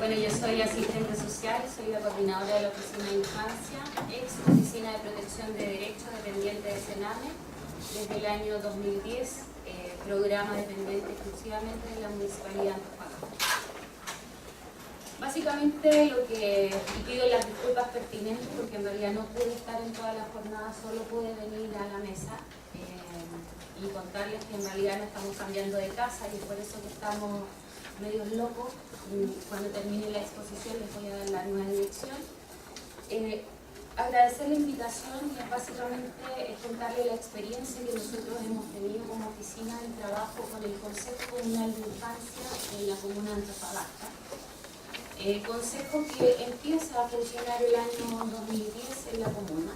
Bueno, yo soy asistente social, soy la coordinadora de la Oficina de Infancia, ex Oficina de Protección de Derechos dependiente de Sename, desde el año 2010, programa dependiente exclusivamente de la Municipalidad de Antofagasta. Básicamente y pido las disculpas pertinentes porque en realidad no pude estar en toda la jornada, solo pude venir a la mesa y contarles que en realidad no estamos cambiando de casa y es por eso que estamos medios locos. Cuando termine la exposición les voy a dar la nueva dirección. Agradecer la invitación y básicamente es contarle la experiencia que nosotros hemos tenido como oficina de trabajo con el Consejo Comunal de Infancia en la comuna de Antofagasta. Consejo que empieza a funcionar el año 2010 en la comuna.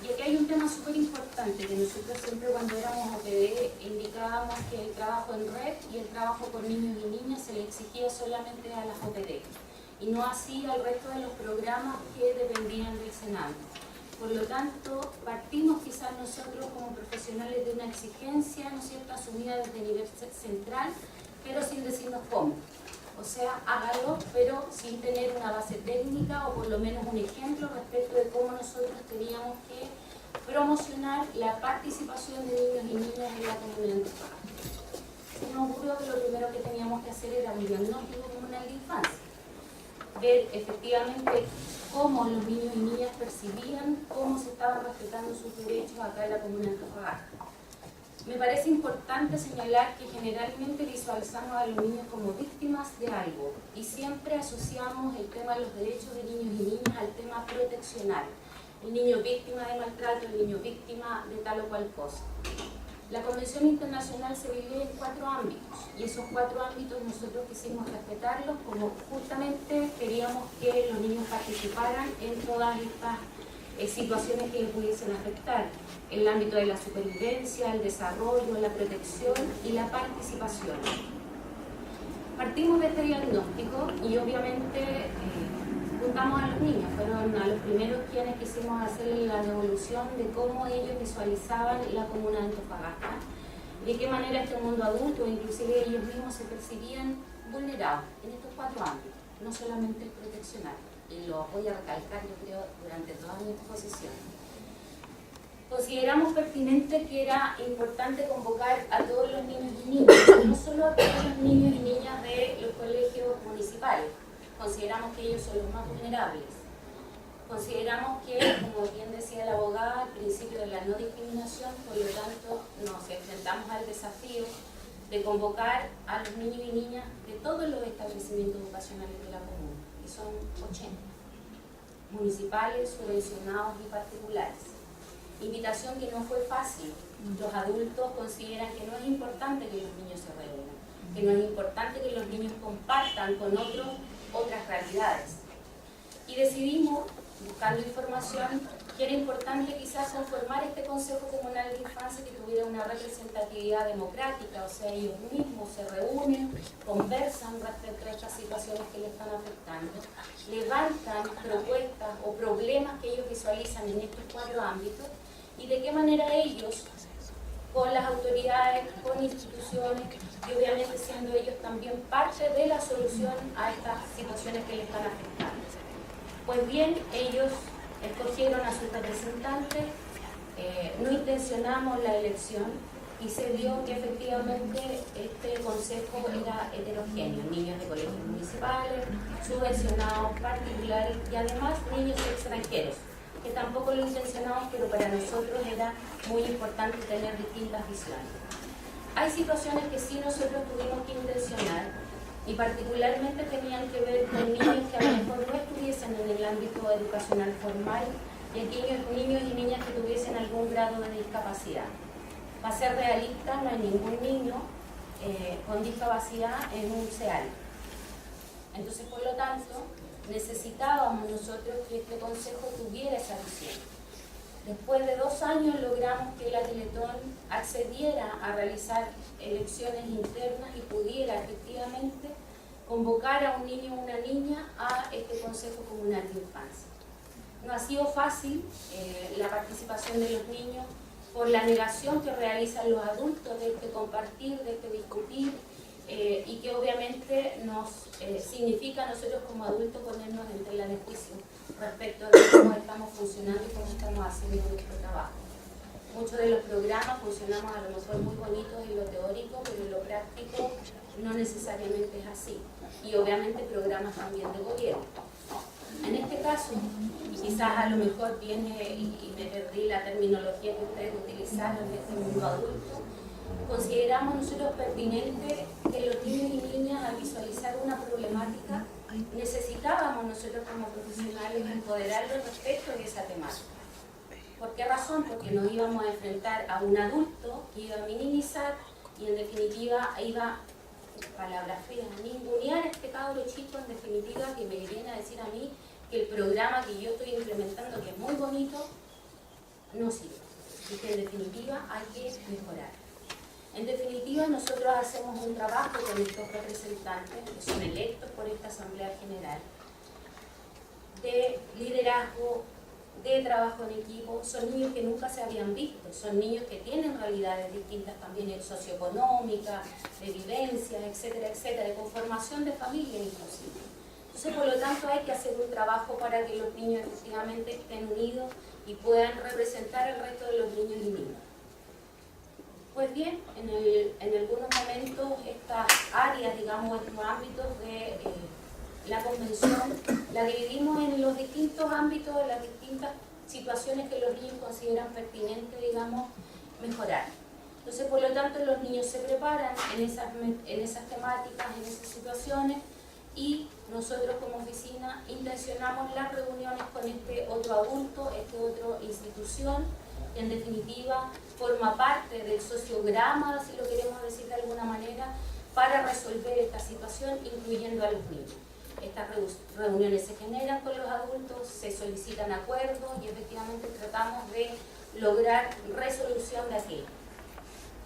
Y aquí hay un tema súper importante que nosotros siempre cuando éramos OPD indicábamos que el trabajo en red y el trabajo con niños y niñas se le exigía solamente a las OPD y no así al resto de los programas que dependían del Sename. Por lo tanto, partimos quizás nosotros como profesionales de una exigencia, ¿no es cierto?, asumida desde el nivel central, pero sin decirnos cómo. O sea, hágalo, pero sin tener una base técnica o por lo menos un ejemplo respecto de cómo nosotros teníamos que promocionar la participación de niños y niñas en la comunidad. Se nos ocurrió que lo primero que teníamos que hacer era un diagnóstico comunal de infancia. Ver efectivamente cómo los niños y niñas percibían, cómo se estaban respetando sus derechos acá en la comunidad de Antofagasta. Me parece importante señalar que generalmente visualizamos a los niños como víctimas de algo y siempre asociamos el tema de los derechos de niños y niñas al tema proteccional. El niño víctima de maltrato, el niño víctima de tal o cual cosa. La Convención Internacional se divide en 4 ámbitos y esos 4 ámbitos nosotros quisimos respetarlos como justamente queríamos que los niños participaran en todas estas situaciones que les pudiesen afectar. El ámbito de la supervivencia, el desarrollo, la protección y la participación. Partimos de este diagnóstico y obviamente juntamos a los niños, fueron a los primeros quienes quisimos hacer la devolución de cómo ellos visualizaban la comuna de Antofagasta, de qué manera este mundo adulto, inclusive ellos mismos se percibían vulnerados en estos 4 ámbitos, no solamente el proteccional, y lo voy a recalcar yo creo durante toda mi exposición. Consideramos pertinente que era importante convocar a todos los niños y niñas, no solo a todos los niños y niñas de los colegios municipales. Consideramos que ellos son los más vulnerables. Consideramos que, como bien decía la abogada, al principio de la no discriminación, por lo tanto nos enfrentamos al desafío de convocar a los niños y niñas de todos los establecimientos educacionales de la comuna, que son 80, municipales, subvencionados y particulares. Invitación que no fue fácil. Los adultos consideran que no es importante que los niños se reúnan, que no es importante que los niños compartan con otras realidades. Y decidimos, buscando información, que era importante quizás conformar este Consejo Comunal de Infancia que tuviera una representatividad democrática, o sea, ellos mismos se reúnen, conversan respecto a estas situaciones que les están afectando, levantan propuestas o problemas que ellos visualizan en estos 4 ámbitos y de qué manera ellos, con las autoridades, con instituciones y obviamente siendo ellos también parte de la solución a estas situaciones que les están afectando. Pues bien, ellos escogieron a sus representantes, no intencionamos la elección y se vio que efectivamente este consejo era heterogéneo, niños de colegios municipales, subvencionados, particulares y además niños extranjeros, que tampoco lo intencionamos, pero para nosotros era muy importante tener distintas visiones. Hay situaciones que sí nosotros tuvimos que intencionar y particularmente tenían que ver con niños que a lo mejor no estuviesen en el ámbito educacional formal y aquellos niños y niñas que tuviesen algún grado de discapacidad. Para ser realista, no hay ningún niño con discapacidad en un CEAL. Entonces, por lo tanto, necesitábamos nosotros que este consejo tuviera esa visión. Después de 2 años logramos que la Teletón accediera a realizar elecciones internas y pudiera efectivamente convocar a un niño o una niña a este Consejo Comunal de Infancia. No ha sido fácil la participación de los niños por la negación que realizan los adultos de este compartir, de este discutir y que obviamente nos significa a nosotros como adultos ponernos en tela de juicio respecto a cómo estamos funcionando y cómo estamos haciendo nuestro trabajo. Muchos de los programas funcionamos a lo mejor muy bonitos en lo teórico, pero en lo práctico no necesariamente es así. Y obviamente programas también de gobierno. En este caso, y quizás a lo mejor viene, y me perdí la terminología que ustedes utilizaron en este mundo adulto, consideramos nosotros pertinente que los niños y niñas, al visualizar una problemática, necesitábamos nosotros como profesionales empoderarlos respecto a esa temática. ¿Por qué razón? Porque nos íbamos a enfrentar a un adulto que iba a minimizar y en definitiva iba, palabras feas, a ningunear a este cabro chico, en definitiva, que me viene a decir a mí que el programa que yo estoy implementando, que es muy bonito, no sirve. Y que en definitiva hay que mejorar. En definitiva, nosotros hacemos un trabajo con estos representantes que son electos por esta Asamblea General de liderazgo, de trabajo en equipo. Son niños que nunca se habían visto, son niños que tienen realidades distintas también socioeconómicas, de vivencias, etcétera, etcétera, de conformación de familia inclusive. Entonces, por lo tanto, hay que hacer un trabajo para que los niños efectivamente estén unidos y puedan representar al resto de los niños y niñas. Pues bien, en algunos momentos estas áreas, digamos, estos ámbitos de la convención, la dividimos en los distintos ámbitos, en las distintas situaciones que los niños consideran pertinentes, digamos, mejorar. Entonces, por lo tanto, los niños se preparan en esas temáticas, en esas situaciones, y nosotros como oficina intencionamos las reuniones con este otro adulto, esta otra institución, que en definitiva forma parte del sociograma, si lo queremos decir de alguna manera, para resolver esta situación, incluyendo a los niños. Estas reuniones se generan con los adultos, se solicitan acuerdos y efectivamente tratamos de lograr resolución de aquello.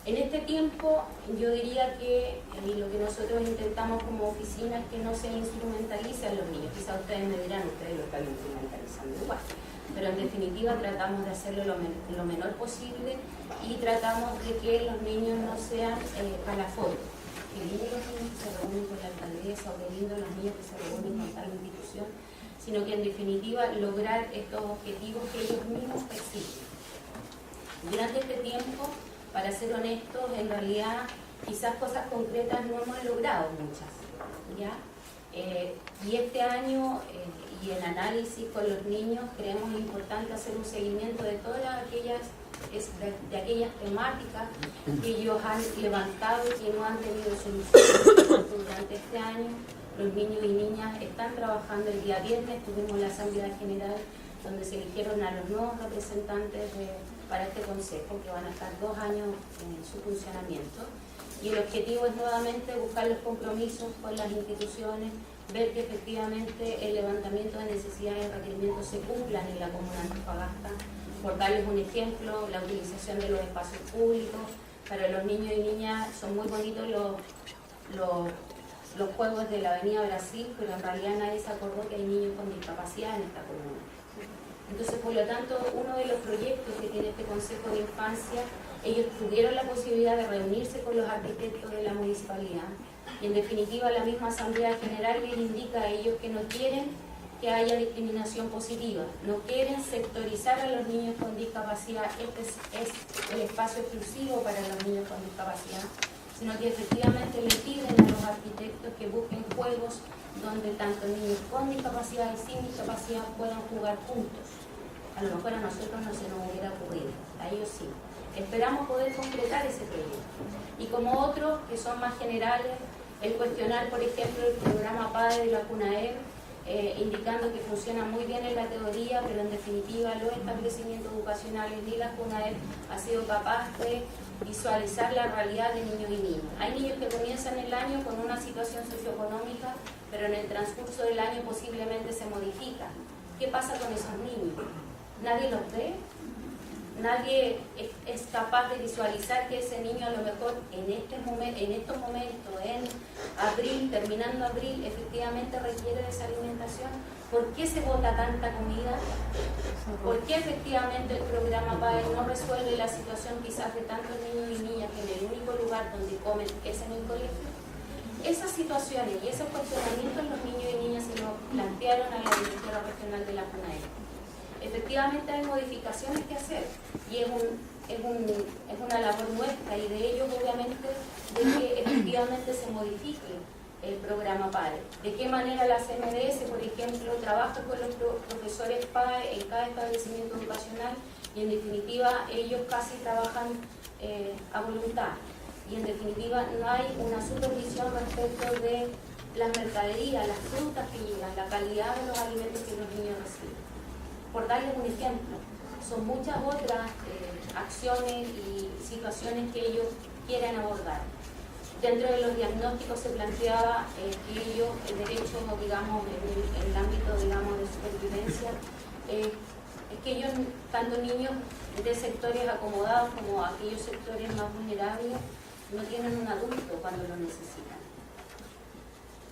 En este tiempo, yo diría que lo que nosotros intentamos como oficina es que no se instrumentalice a los niños. Quizá ustedes me dirán, ustedes lo están instrumentalizando igual, pero en definitiva tratamos de hacerlo lo menor posible y tratamos de que los niños no sean palaforos. Qué lindo los niños que se reúnen con la alcaldesa o qué lindo los niños que se reúnen con tal institución, sino que en definitiva lograr estos objetivos que ellos mismos persiguen. Durante este tiempo, para ser honestos, en realidad quizás cosas concretas no hemos logrado muchas, ¿ya? Y este año y en análisis con los niños creemos importante hacer un seguimiento de todas aquellas temáticas que ellos han levantado y que no han tenido solución. Durante este año los niños y niñas están trabajando. El día viernes tuvimos la Asamblea General donde se eligieron a los nuevos representantes para este consejo, que van a estar 2 años en su funcionamiento. Y el objetivo es nuevamente buscar los compromisos con las instituciones, ver que efectivamente el levantamiento de necesidades y requerimientos se cumplan en la comuna de Antofagasta. Por darles un ejemplo, la utilización de los espacios públicos. Para los niños y niñas son muy bonitos los juegos de la Avenida Brasil, pero en realidad nadie se acordó que hay niños con discapacidad en esta comuna. Entonces, por lo tanto, uno de los proyectos que tiene este Consejo de Infancia, ellos tuvieron la posibilidad de reunirse con los arquitectos de la municipalidad y en definitiva la misma Asamblea General les indica a ellos que no quieren que haya discriminación positiva, no quieren sectorizar a los niños con discapacidad, este es el espacio exclusivo para los niños con discapacidad, sino que efectivamente les piden a los arquitectos que busquen juegos donde tanto niños con discapacidad y sin discapacidad puedan jugar juntos. A lo mejor a nosotros no se nos hubiera ocurrido, a ellos sí. Esperamos poder concretar ese proyecto. Y como otros que son más generales, el cuestionar, por ejemplo, el programa PADE de la CUNAER, indicando que funciona muy bien en la teoría, pero en definitiva los establecimientos educacionales ni la CUNAER ha sido capaz de visualizar la realidad de niños y niñas. Hay niños que comienzan el año con una situación socioeconómica, pero en el transcurso del año posiblemente se modifica. ¿Qué pasa con esos niños? ¿Nadie los ve? Nadie es capaz de visualizar que ese niño a lo mejor en estos momentos, en abril, terminando abril, efectivamente requiere de esa alimentación. ¿Por qué se bota tanta comida? ¿Por qué efectivamente el programa PAE no resuelve la situación quizás de tantos niños y niñas que en el único lugar donde comen es en el colegio? Esas situaciones y esos cuestionamientos los niños y niñas se los plantearon a la directora regional de la FUNAED. Efectivamente hay modificaciones que hacer y es una labor nuestra y de ellos obviamente de que efectivamente se modifique el programa PAE. De qué manera la CMDS, por ejemplo, trabaja con los profesores PAE en cada establecimiento educacional y en definitiva ellos casi trabajan a voluntad. Y en definitiva no hay una supervisión respecto de las mercaderías, las frutas que llegan, la calidad de los alimentos que los niños reciben. Por darles un ejemplo, son muchas otras acciones y situaciones que ellos quieren abordar. Dentro de los diagnósticos se planteaba que ellos, el derecho, digamos, en el ámbito, digamos, de supervivencia, es que ellos, tanto niños de sectores acomodados como aquellos sectores más vulnerables, no tienen un adulto cuando lo necesitan.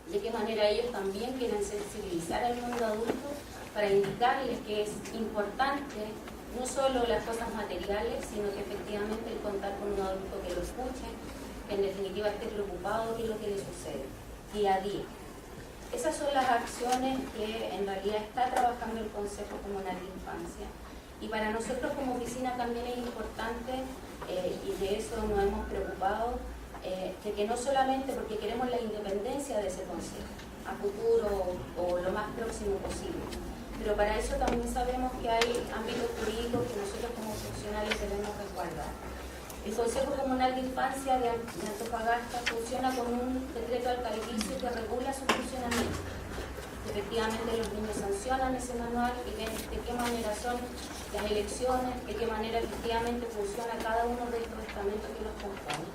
De qué manera ellos también quieren sensibilizar al mundo adulto para indicarles que es importante no solo las cosas materiales, sino que efectivamente el contar con un adulto que lo escuche, que en definitiva esté preocupado de lo que le sucede día a día. Esas son las acciones que en realidad está trabajando el Consejo Comunal de Infancia. Y para nosotros como oficina también es importante, y de eso nos hemos preocupado, que no solamente porque queremos la independencia de ese consejo a futuro o lo más próximo posible, pero para eso también sabemos que hay ámbitos jurídicos que nosotros como profesionales debemos resguardar. El Consejo Comunal de Infancia de Antofagasta funciona con un decreto alcaldicio que regula su funcionamiento. Efectivamente los niños sancionan ese manual y ven de qué manera son las elecciones, de qué manera efectivamente funciona cada uno de estos estamentos que los componen.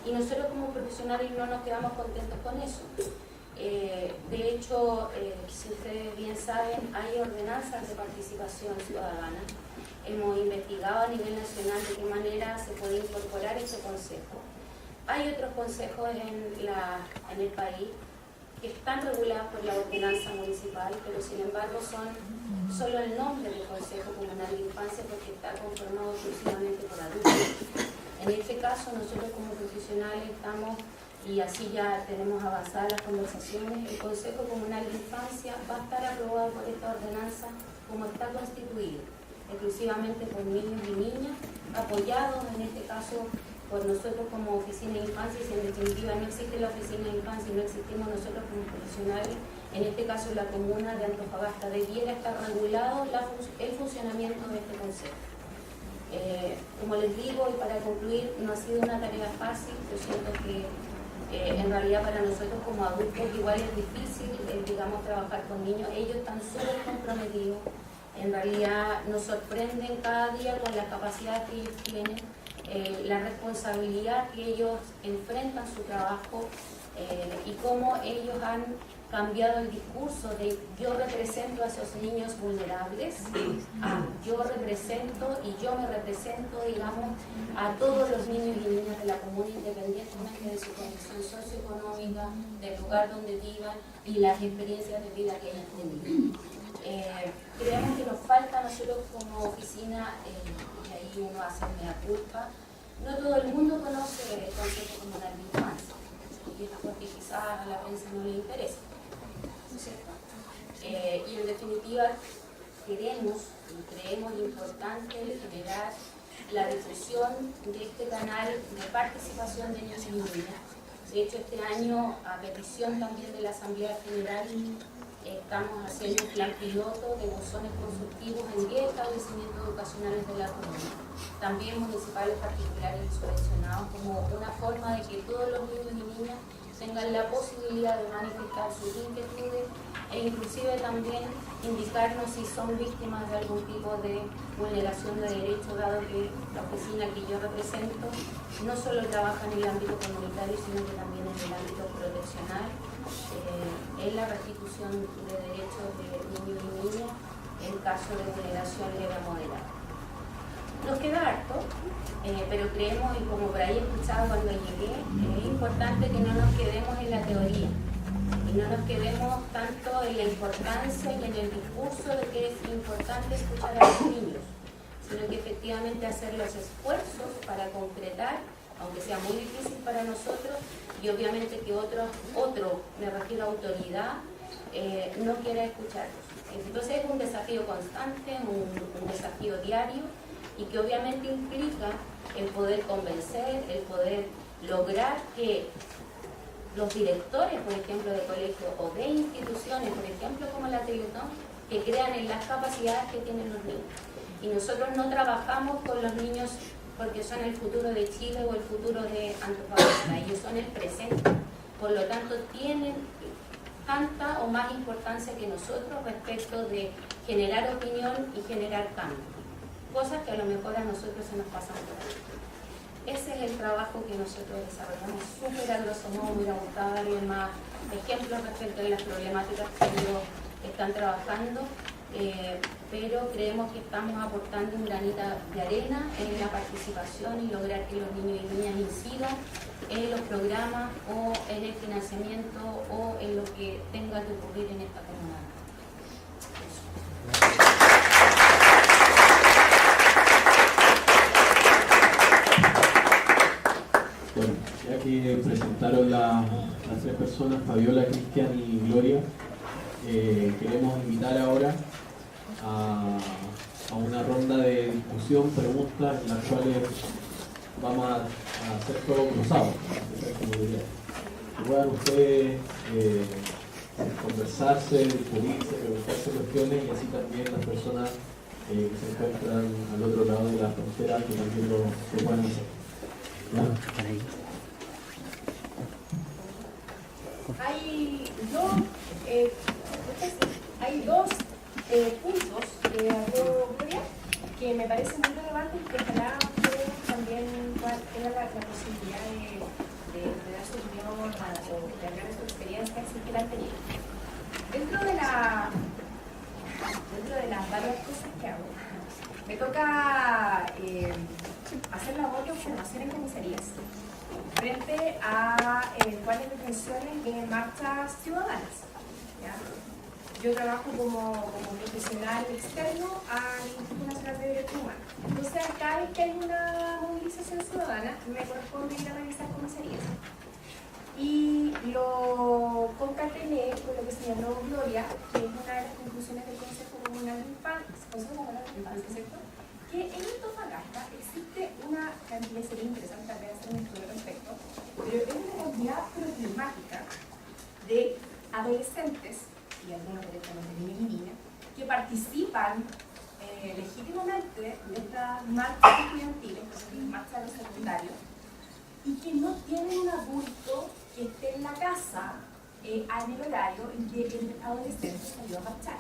Y nosotros como profesionales no nos quedamos contentos con eso. De hecho, si ustedes bien saben, hay ordenanzas de participación ciudadana. Hemos investigado a nivel nacional de qué manera se puede incorporar este consejo. Hay otros consejos en el país que están regulados por la ordenanza municipal, pero sin embargo son solo el nombre del Consejo Comunal de Infancia porque está conformado exclusivamente por adultos. En este caso nosotros como profesionales estamos, y así ya tenemos avanzadas las conversaciones, el Consejo Comunal de Infancia va a estar aprobado por esta ordenanza como está constituido, exclusivamente por niños y niñas, apoyados en este caso por nosotros como oficina de infancia. Y si en definitiva no existe la oficina de infancia y no existimos nosotros como profesionales, en este caso la comuna de Antofagasta debiera estar regulado el funcionamiento de este consejo. Como les digo, y para concluir, no ha sido una tarea fácil. Yo siento que en realidad para nosotros como adultos igual es difícil, digamos, trabajar con niños. Ellos están súper comprometidos, en realidad nos sorprenden cada día con la capacidad que ellos tienen, la responsabilidad que ellos enfrentan su trabajo y cómo ellos han cambiado el discurso de yo represento a esos niños vulnerables a yo represento y yo me represento, digamos, a todos los niños y niñas de la comuna, independientemente de su condición socioeconómica, del lugar donde vivan y las experiencias de vida que hayan tenido. Creemos que nos falta nosotros como oficina, y ahí uno hace mea culpa, no todo el mundo conoce el Consejo Comunal de Infancia, y es porque quizás a la prensa no le interesa, ¿no es cierto? Y en definitiva queremos y creemos importante generar la difusión de este canal de participación de niños y niñas. De hecho, este año, a petición también de la Asamblea General, estamos haciendo un plan piloto de buzones consultivos en 10 establecimientos educacionales de la comuna, también municipales particulares y subvencionados, como una forma de que todos los niños y niñas tengan la posibilidad de manifestar sus inquietudes e inclusive también indicarnos si son víctimas de algún tipo de vulneración de derechos, dado que la oficina que yo represento no solo trabaja en el ámbito comunitario, sino que también en el ámbito proteccional, en la restitución de derechos de niños y niñas en caso de vulneración leve o moderada. Nos queda harto, pero creemos, y como por ahí he escuchado cuando llegué, es importante que no nos quedemos en la teoría y no nos quedemos tanto en la importancia y en el discurso de que es importante escuchar a los niños, sino que efectivamente hacer los esfuerzos para concretar aunque sea muy difícil para nosotros, y obviamente que otro, me refiero a autoridad, no quiera escucharlos. Entonces es un desafío constante, un desafío diario, y que obviamente implica el poder convencer, el poder lograr que los directores, por ejemplo, de colegios o de instituciones, por ejemplo, como la Teletón, que crean en las capacidades que tienen los niños. Y nosotros no trabajamos con los niños porque son el futuro de Chile o el futuro de Antofagasta, ellos son el presente. Por lo tanto, tienen tanta o más importancia que nosotros respecto de generar opinión y generar cambio. Cosas que a lo mejor a nosotros se nos pasan por ahí. Ese es el trabajo que nosotros desarrollamos, súper a grosso modo. Me hubiera gustado darle más ejemplos respecto de las problemáticas que ellos están trabajando, pero creemos que estamos aportando un granito de arena en la participación y lograr que los niños y niñas incidan en los programas o en el financiamiento o en lo que tenga que ocurrir en esta comunidad. Bueno, ya que presentaron las tres personas, Fabiola, Cristian y Gloria, queremos invitar ahora a una ronda de discusión, preguntas, en las cuales vamos a hacer todo cruzado. Puedan ustedes conversarse, discutirse, preguntarse cuestiones, y así también las personas que se encuentran al otro lado de la frontera que también lo puedan hacer. Hay dos puntos que habló Gloria que me parecen muy relevantes y que ojalá ustedes también tengan la posibilidad de dar su opinión o de hablar de su experiencia si que la han tenido. Dentro de las varias cosas que hago, me toca hacer labor de observación en comisarías frente a cuáles detenciones de marchas ciudadanas. ¿Ya? Yo trabajo como profesional externo al Instituto Nacional de Derechos Humanos. Entonces, cada vez que hay una movilización ciudadana, me corresponde ir a revisar comisarías. Y lo concatené con lo que señaló Gloria, que es una de las conclusiones del Consejo Comunal de Infancia, ¿cierto? Que en Antofagasta existe una cantidad, sería interesante también hacer un estudio al respecto, pero es una cantidad problemática de adolescentes, y algunos directamente niños y niñas, que participan legítimamente de estas marchas estudiantiles, marchas de los secundarios, y que no tienen un adulto que esté en la casa en el horario en que el adolescente salió a marchar.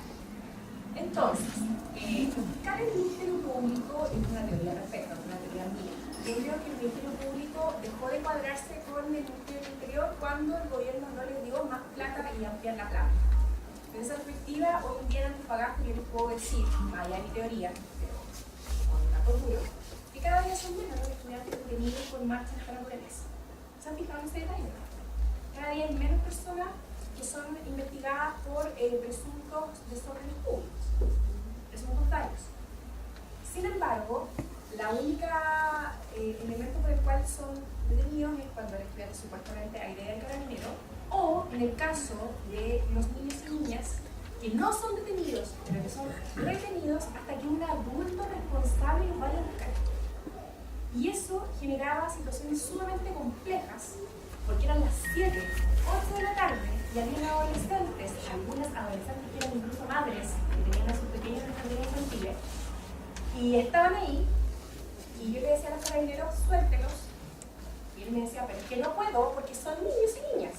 Entonces, buscar el Ministerio Público es una teoría perfecta, es una teoría mía. Yo creo que el Ministerio Público dejó de cuadrarse con el Ministerio del Interior cuando el gobierno no les dio más plata y ampliar la plata. En esa perspectiva, hoy en día en Antofagasta yo les puedo decir, más allá de mi teoría, pero con datos duros, que cada día son menos los estudiantes detenidos por marchas para naturaleza. ¿Se han fijado en ese detalle? Cada día hay menos personas que son investigadas por presuntos desórdenes públicos, presuntos daños. Sin embargo, la única elemento por el cual son detenidos es cuando el estudiante supuestamente agrede al carabinero, o en el caso de los niños y niñas que no son detenidos, pero que son retenidos hasta que un adulto responsable los vaya a buscar. Y eso generaba situaciones sumamente complejas, porque eran las 7, 8 de la tarde y había adolescentes, algunas adolescentes que eran incluso madres, que tenían a sus pequeños en jardines infantiles, y estaban ahí, y yo le decía a los carabineros, suéltelos, y él me decía, pero es que no puedo porque son niños y niñas.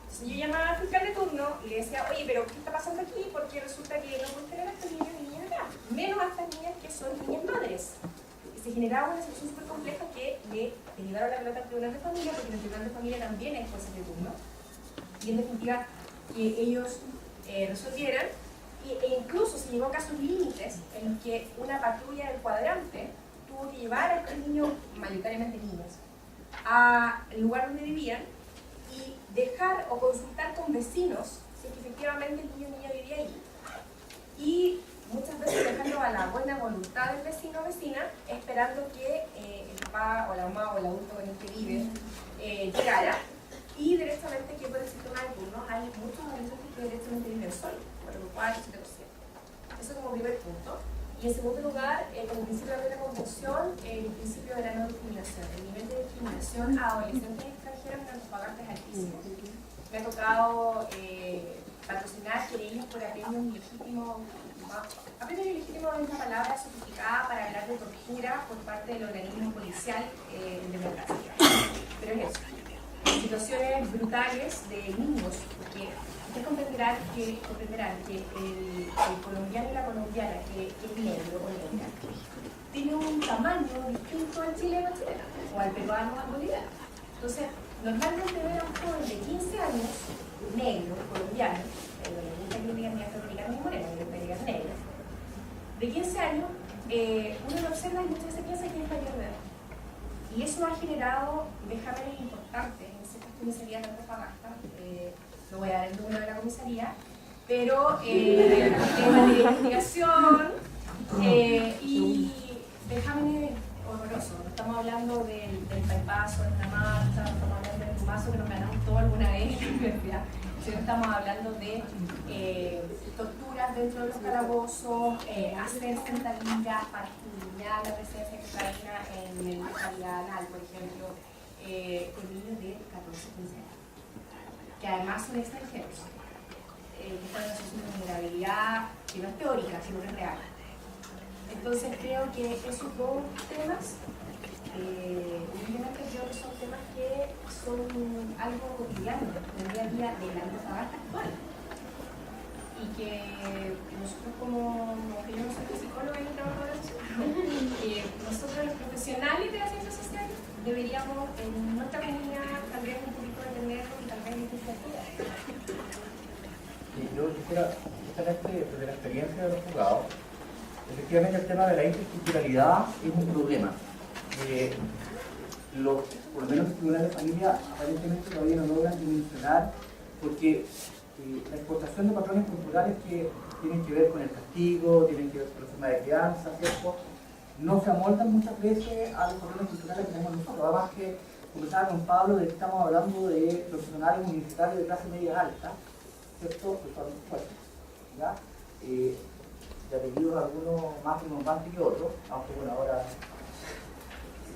Entonces yo llamaba al fiscal de turno y le decía, oye, pero ¿qué está pasando aquí? Porque resulta que no pueden tener a estos niños y niñas acá, menos a estas niñas que son niñas madres. Y se generaba una situación súper compleja que le llevaron la pelota al tribunal de familia, porque en el tribunal de familia también hay jueces de turno, y en definitiva que ellos resolvieran, e incluso se llegó a casos límites en los que una patrulla del cuadrante tuvo que llevar a estos niños, mayoritariamente niñas, al lugar donde vivían y dejar o consultar con vecinos si efectivamente el niño o niña vivía allí, y muchas veces dejando a la buena voluntad del vecino o vecina, esperando que el papá papá o la mamá o el adulto con el que vive llegara, y directamente que por el sistema de turnos hay muchos adolescentes que directamente viven solos, por lo cual 7%. Eso como primer punto. Y en segundo lugar, como principio de la convención, el principio de la no discriminación. El nivel de discriminación a adolescentes extranjeros en Antofagasta es altísimo. Me ha tocado patrocinar querellas por apremios ilegítimos. Apremio ilegítimo es una palabra sofisticada para hablar de tortura por parte del organismo policial en democracia. Pero es eso. Situaciones brutales de niños, porque ustedes comprenderán que el colombiano y la colombiana, que es negro o negra, tiene un tamaño distinto al chileno o al peruano o al boliviano. Entonces, normalmente ver a un joven de 15 años, negro, colombiano, no le gusta que le digan ni afroamericano ni moreno, le gusta que le digan negro, de 15 años, uno lo observa y muchas veces piensa que es mayor de edad. Y eso ha generado vejámenes importantes en ciertas comisarías de Antofagasta. No voy a dar el número de la comisaría, pero temas de investigación y vejámenes horrorosos. No estamos hablando del paipazo, de la marcha, no estamos hablando del plumazo que nos ganamos todos alguna vez en la universidad, sino estamos hablando de torturas dentro de los calabozos, hacer sentadillas para estimular la presencia de cocaína en el cavidad anal, por ejemplo, con niños de 14 15 años, que además son extranjeros, que están en una situación de vulnerabilidad que no es teórica, sino que es real. Entonces creo que esos dos temas, evidentemente creo que son temas que son algo cotidiano en el día a día de la Antofagasta actual. Y que nosotros como que yo no soy psicóloga y no trabajo de eso, nosotros los profesionales de las ciencias sociales deberíamos en nuestra comunidad también un poquito detenernos y tal vez iniciativas. Yo quisiera, justamente desde la experiencia de los juzgados, efectivamente el tema de la interculturalidad es un problema. Por lo menos los tribunales de familia aparentemente todavía no logran dimensionar, porque la exportación de patrones culturales que tienen que ver con el castigo, tienen que ver con la forma de crianza, ¿cierto?, no se amoldan muchas veces a los patrones culturales que tenemos nosotros. Además que, conversaba con Pablo, de que estamos hablando de profesionales universitarios de clase media alta, ¿cierto?, que son fuertes, ¿ya? De apellidos algunos más rimbombantes que otros, aunque bueno, ahora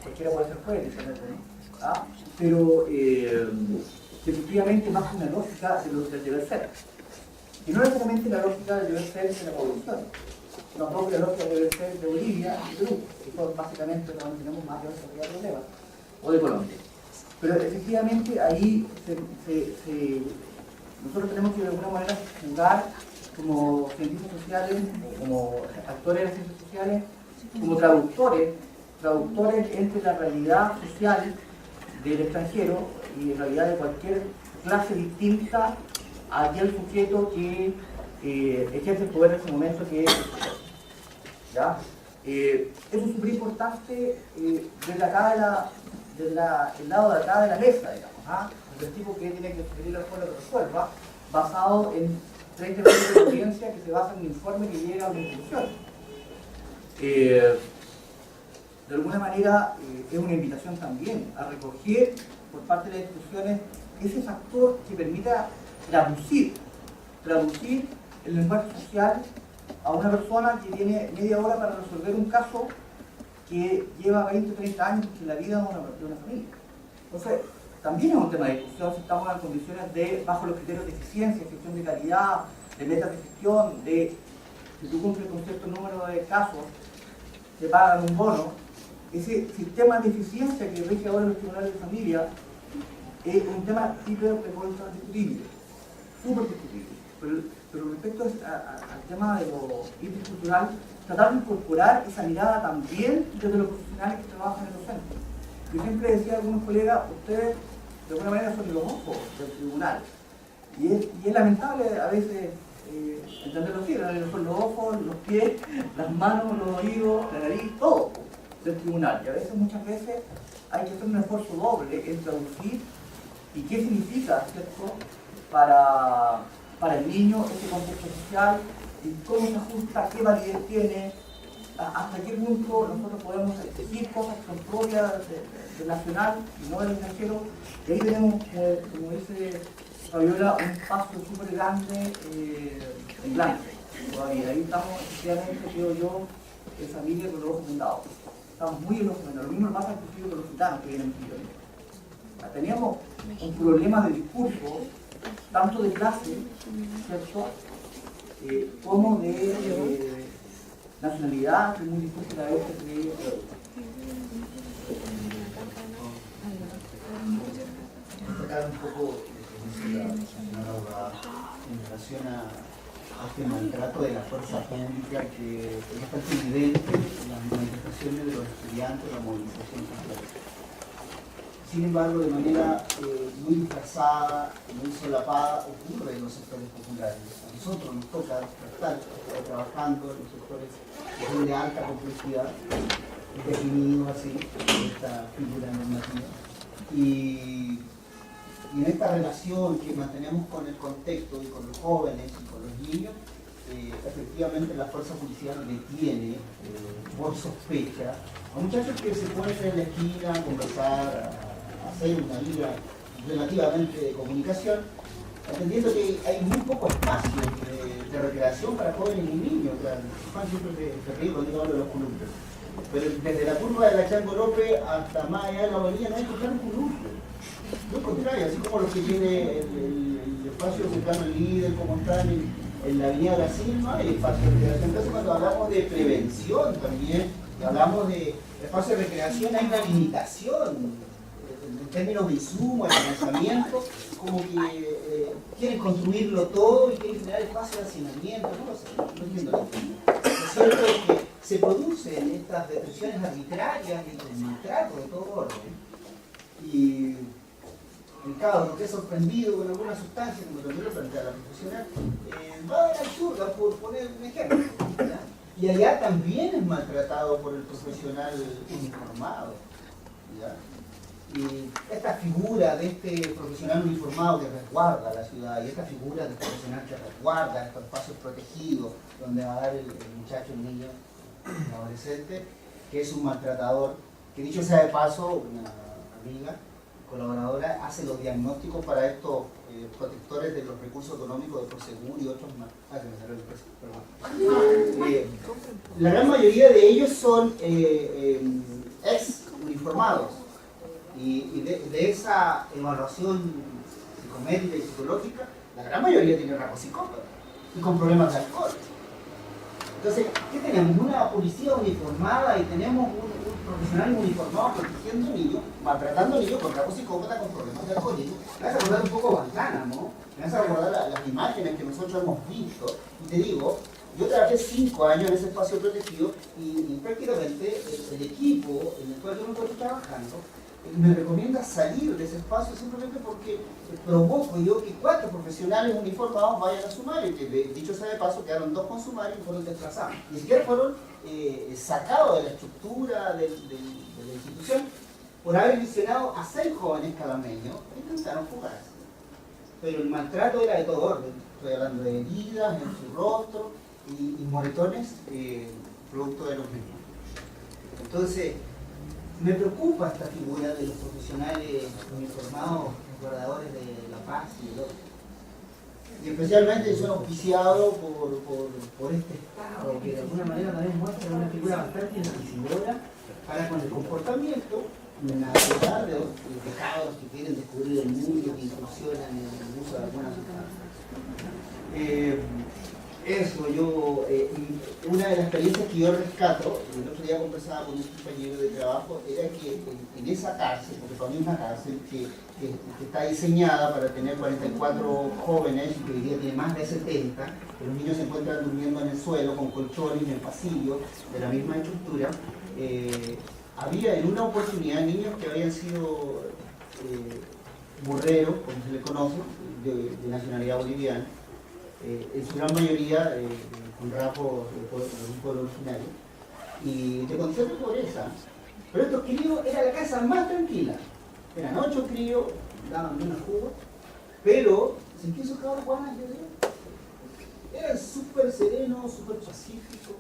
cualquiera puede ser juez, ¿ah? Pero efectivamente más una lógica del deber ser. Y no necesariamente la lógica del deber ser de la población, tampoco la lógica del deber ser de Bolivia y Perú, que son básicamente donde tenemos más de problemas, o de Colombia. Pero efectivamente ahí nosotros tenemos que de alguna manera jugar como científicos sociales, como actores de las ciencias sociales, como traductores entre la realidad social del extranjero y la realidad de cualquier clase distinta a aquel sujeto que ejerce el poder en ese momento, que es ¿ya? Eso es súper importante desde acá del lado de acá de la mesa, digamos, ¿ah? El tipo que tiene que sugerir al pueblo que resuelva, basado en 30 minutos de audiencia que se basa en un informe que llega a una institución. De alguna manera es una invitación también a recoger por parte de las instituciones ese factor que permita traducir el lenguaje social a una persona que tiene media hora para resolver un caso que lleva 20 o 30 años en la vida de una familia. Entonces, también es un tema de discusión si estamos en condiciones de, bajo los criterios de eficiencia, gestión de calidad, de metas de gestión, de si tú cumples con cierto número de casos, te pagan un bono. Ese sistema de eficiencia que rige ahora los tribunales de familia es un tema súper discutible, súper discutible. Pero respecto al tema de lo intercultural, tratar de incorporar esa mirada también desde los profesionales que trabajan en los centros. Yo siempre decía a algunos colegas, ustedes de alguna manera son los ojos del tribunal. Y es lamentable a veces entenderlo así, son los ojos, los pies, las manos, los oídos, la nariz, todo del tribunal. Y a veces, muchas veces, hay que hacer un esfuerzo doble en traducir y qué significa, ¿cierto?, para el niño ese contexto social y cómo se ajusta, qué validez tiene, hasta qué punto nosotros podemos exigir cosas que son propias del nacional y no del extranjero. Y ahí tenemos, como dice Fabiola, un paso súper grande en blanco. Todavía ahí estamos, efectivamente, creo yo, en familia con los ojos fundados. Estamos muy en los ojos. Lo mismo nos pasa inclusive con los gitanos que vienen aquí. Teníamos un problema de discurso, tanto de clase, ¿cierto? Como de nacionalidad, que es muy difícil a veces de tocar un poco de la señora abogada en relación a este maltrato de la fuerza pública que es bastante evidente en las manifestaciones de los estudiantes, la movilización social. Sin embargo, de manera muy disfrazada, muy solapada, ocurre en los sectores populares. A nosotros nos toca estar trabajando en los sectores de alta complejidad, definidos así, esta figura normativa. Y en esta relación que mantenemos con el contexto y con los jóvenes y con los niños, efectivamente la fuerza policial detiene por sospecha a muchachos que se ponen en la esquina a conversar, a hacer una vida relativamente de comunicación, entendiendo que hay muy poco espacio de recreación para jóvenes y niños. O sea, Juan siempre se ríe cuando hablo de los columpios. Pero desde la curva de la Chango López hasta más allá de la avenida no hay que usar un columpio. No al contrario, así como los que tiene el espacio cercano al líder, como están en la avenida Brasil, no hay espacio de recreación. Entonces cuando hablamos de prevención también, hablamos de espacio de recreación, hay una limitación en términos de insumo, de financiamiento, como que quieren construirlo todo y quieren generar espacio de hacinamiento, no lo sé, no entiendo lo es cierto es que se producen estas detenciones arbitrarias y el maltrato de todo orden. Y el cabro que es sorprendido con alguna sustancia, como también lo plantea la profesional, va a ver al Churga, por poner un ejemplo. ¿Ya? Y allá también es maltratado por el profesional uniformado. ¿Ya? Y esta figura de este profesional uniformado que resguarda la ciudad y esta figura del profesional que resguarda estos espacios protegidos donde va a dar el muchacho, el niño, el adolescente, que es un maltratador, que dicho sea de paso, una amiga, colaboradora, hace los diagnósticos para estos protectores de los recursos económicos de Prosegur y otros más. Se me salió el precio, perdón. La gran mayoría de ellos son ex uniformados. Y de esa evaluación psicométrica y psicológica, la gran mayoría tiene rasgos psicópatas y con problemas de alcohol. Entonces, ¿qué tenemos? Una policía uniformada y tenemos un profesional uniformado protegiendo niños, maltratando niños con rasgos psicópatas con problemas de alcoholismo. Me vas a acordar un poco Bandana, ¿no? Me vas a acordar las imágenes que nosotros hemos visto. Y te digo, yo trabajé 5 años en ese espacio protegido y prácticamente el equipo en el cual yo me encuentro trabajando me recomienda salir de ese espacio simplemente porque provoco yo que 4 profesionales uniformados vayan a sumario, que dicho sea de paso quedaron 2 con sumario y fueron desplazados. Ni siquiera fueron sacados de la estructura de la institución por haber visionado a 6 jóvenes calameños que intentaron fugarse. Pero el maltrato era de todo orden. Estoy hablando de heridas en su rostro y moretones producto de los mismos. Entonces, me preocupa esta figura de los profesionales uniformados, guardadores de la paz y el orden. Y especialmente son auspiciados por este Estado, que de alguna manera también muestra una figura bastante inquisidora para con el comportamiento natural de los cabros que quieren descubrir el mundo, que incursionan en el uso de algunas sustancias. Eso, una de las experiencias que yo rescato, el otro día conversaba con un compañero de trabajo, era que en esa cárcel, porque para mí es una cárcel que está diseñada para tener 44 jóvenes y que hoy día tiene más de 70, que los niños se encuentran durmiendo en el suelo con colchones en el pasillo de la misma estructura, había en una oportunidad niños que habían sido burreros, como se les conoce, de nacionalidad boliviana, en su gran mayoría con rasgos de un pueblo originario y de condición de pobreza. Pero estos críos era la casa más tranquila. Eran 8 críos, daban menos jugo, pero ¿sentí esos cabros guanas de Dios? Eran súper serenos, súper pacíficos.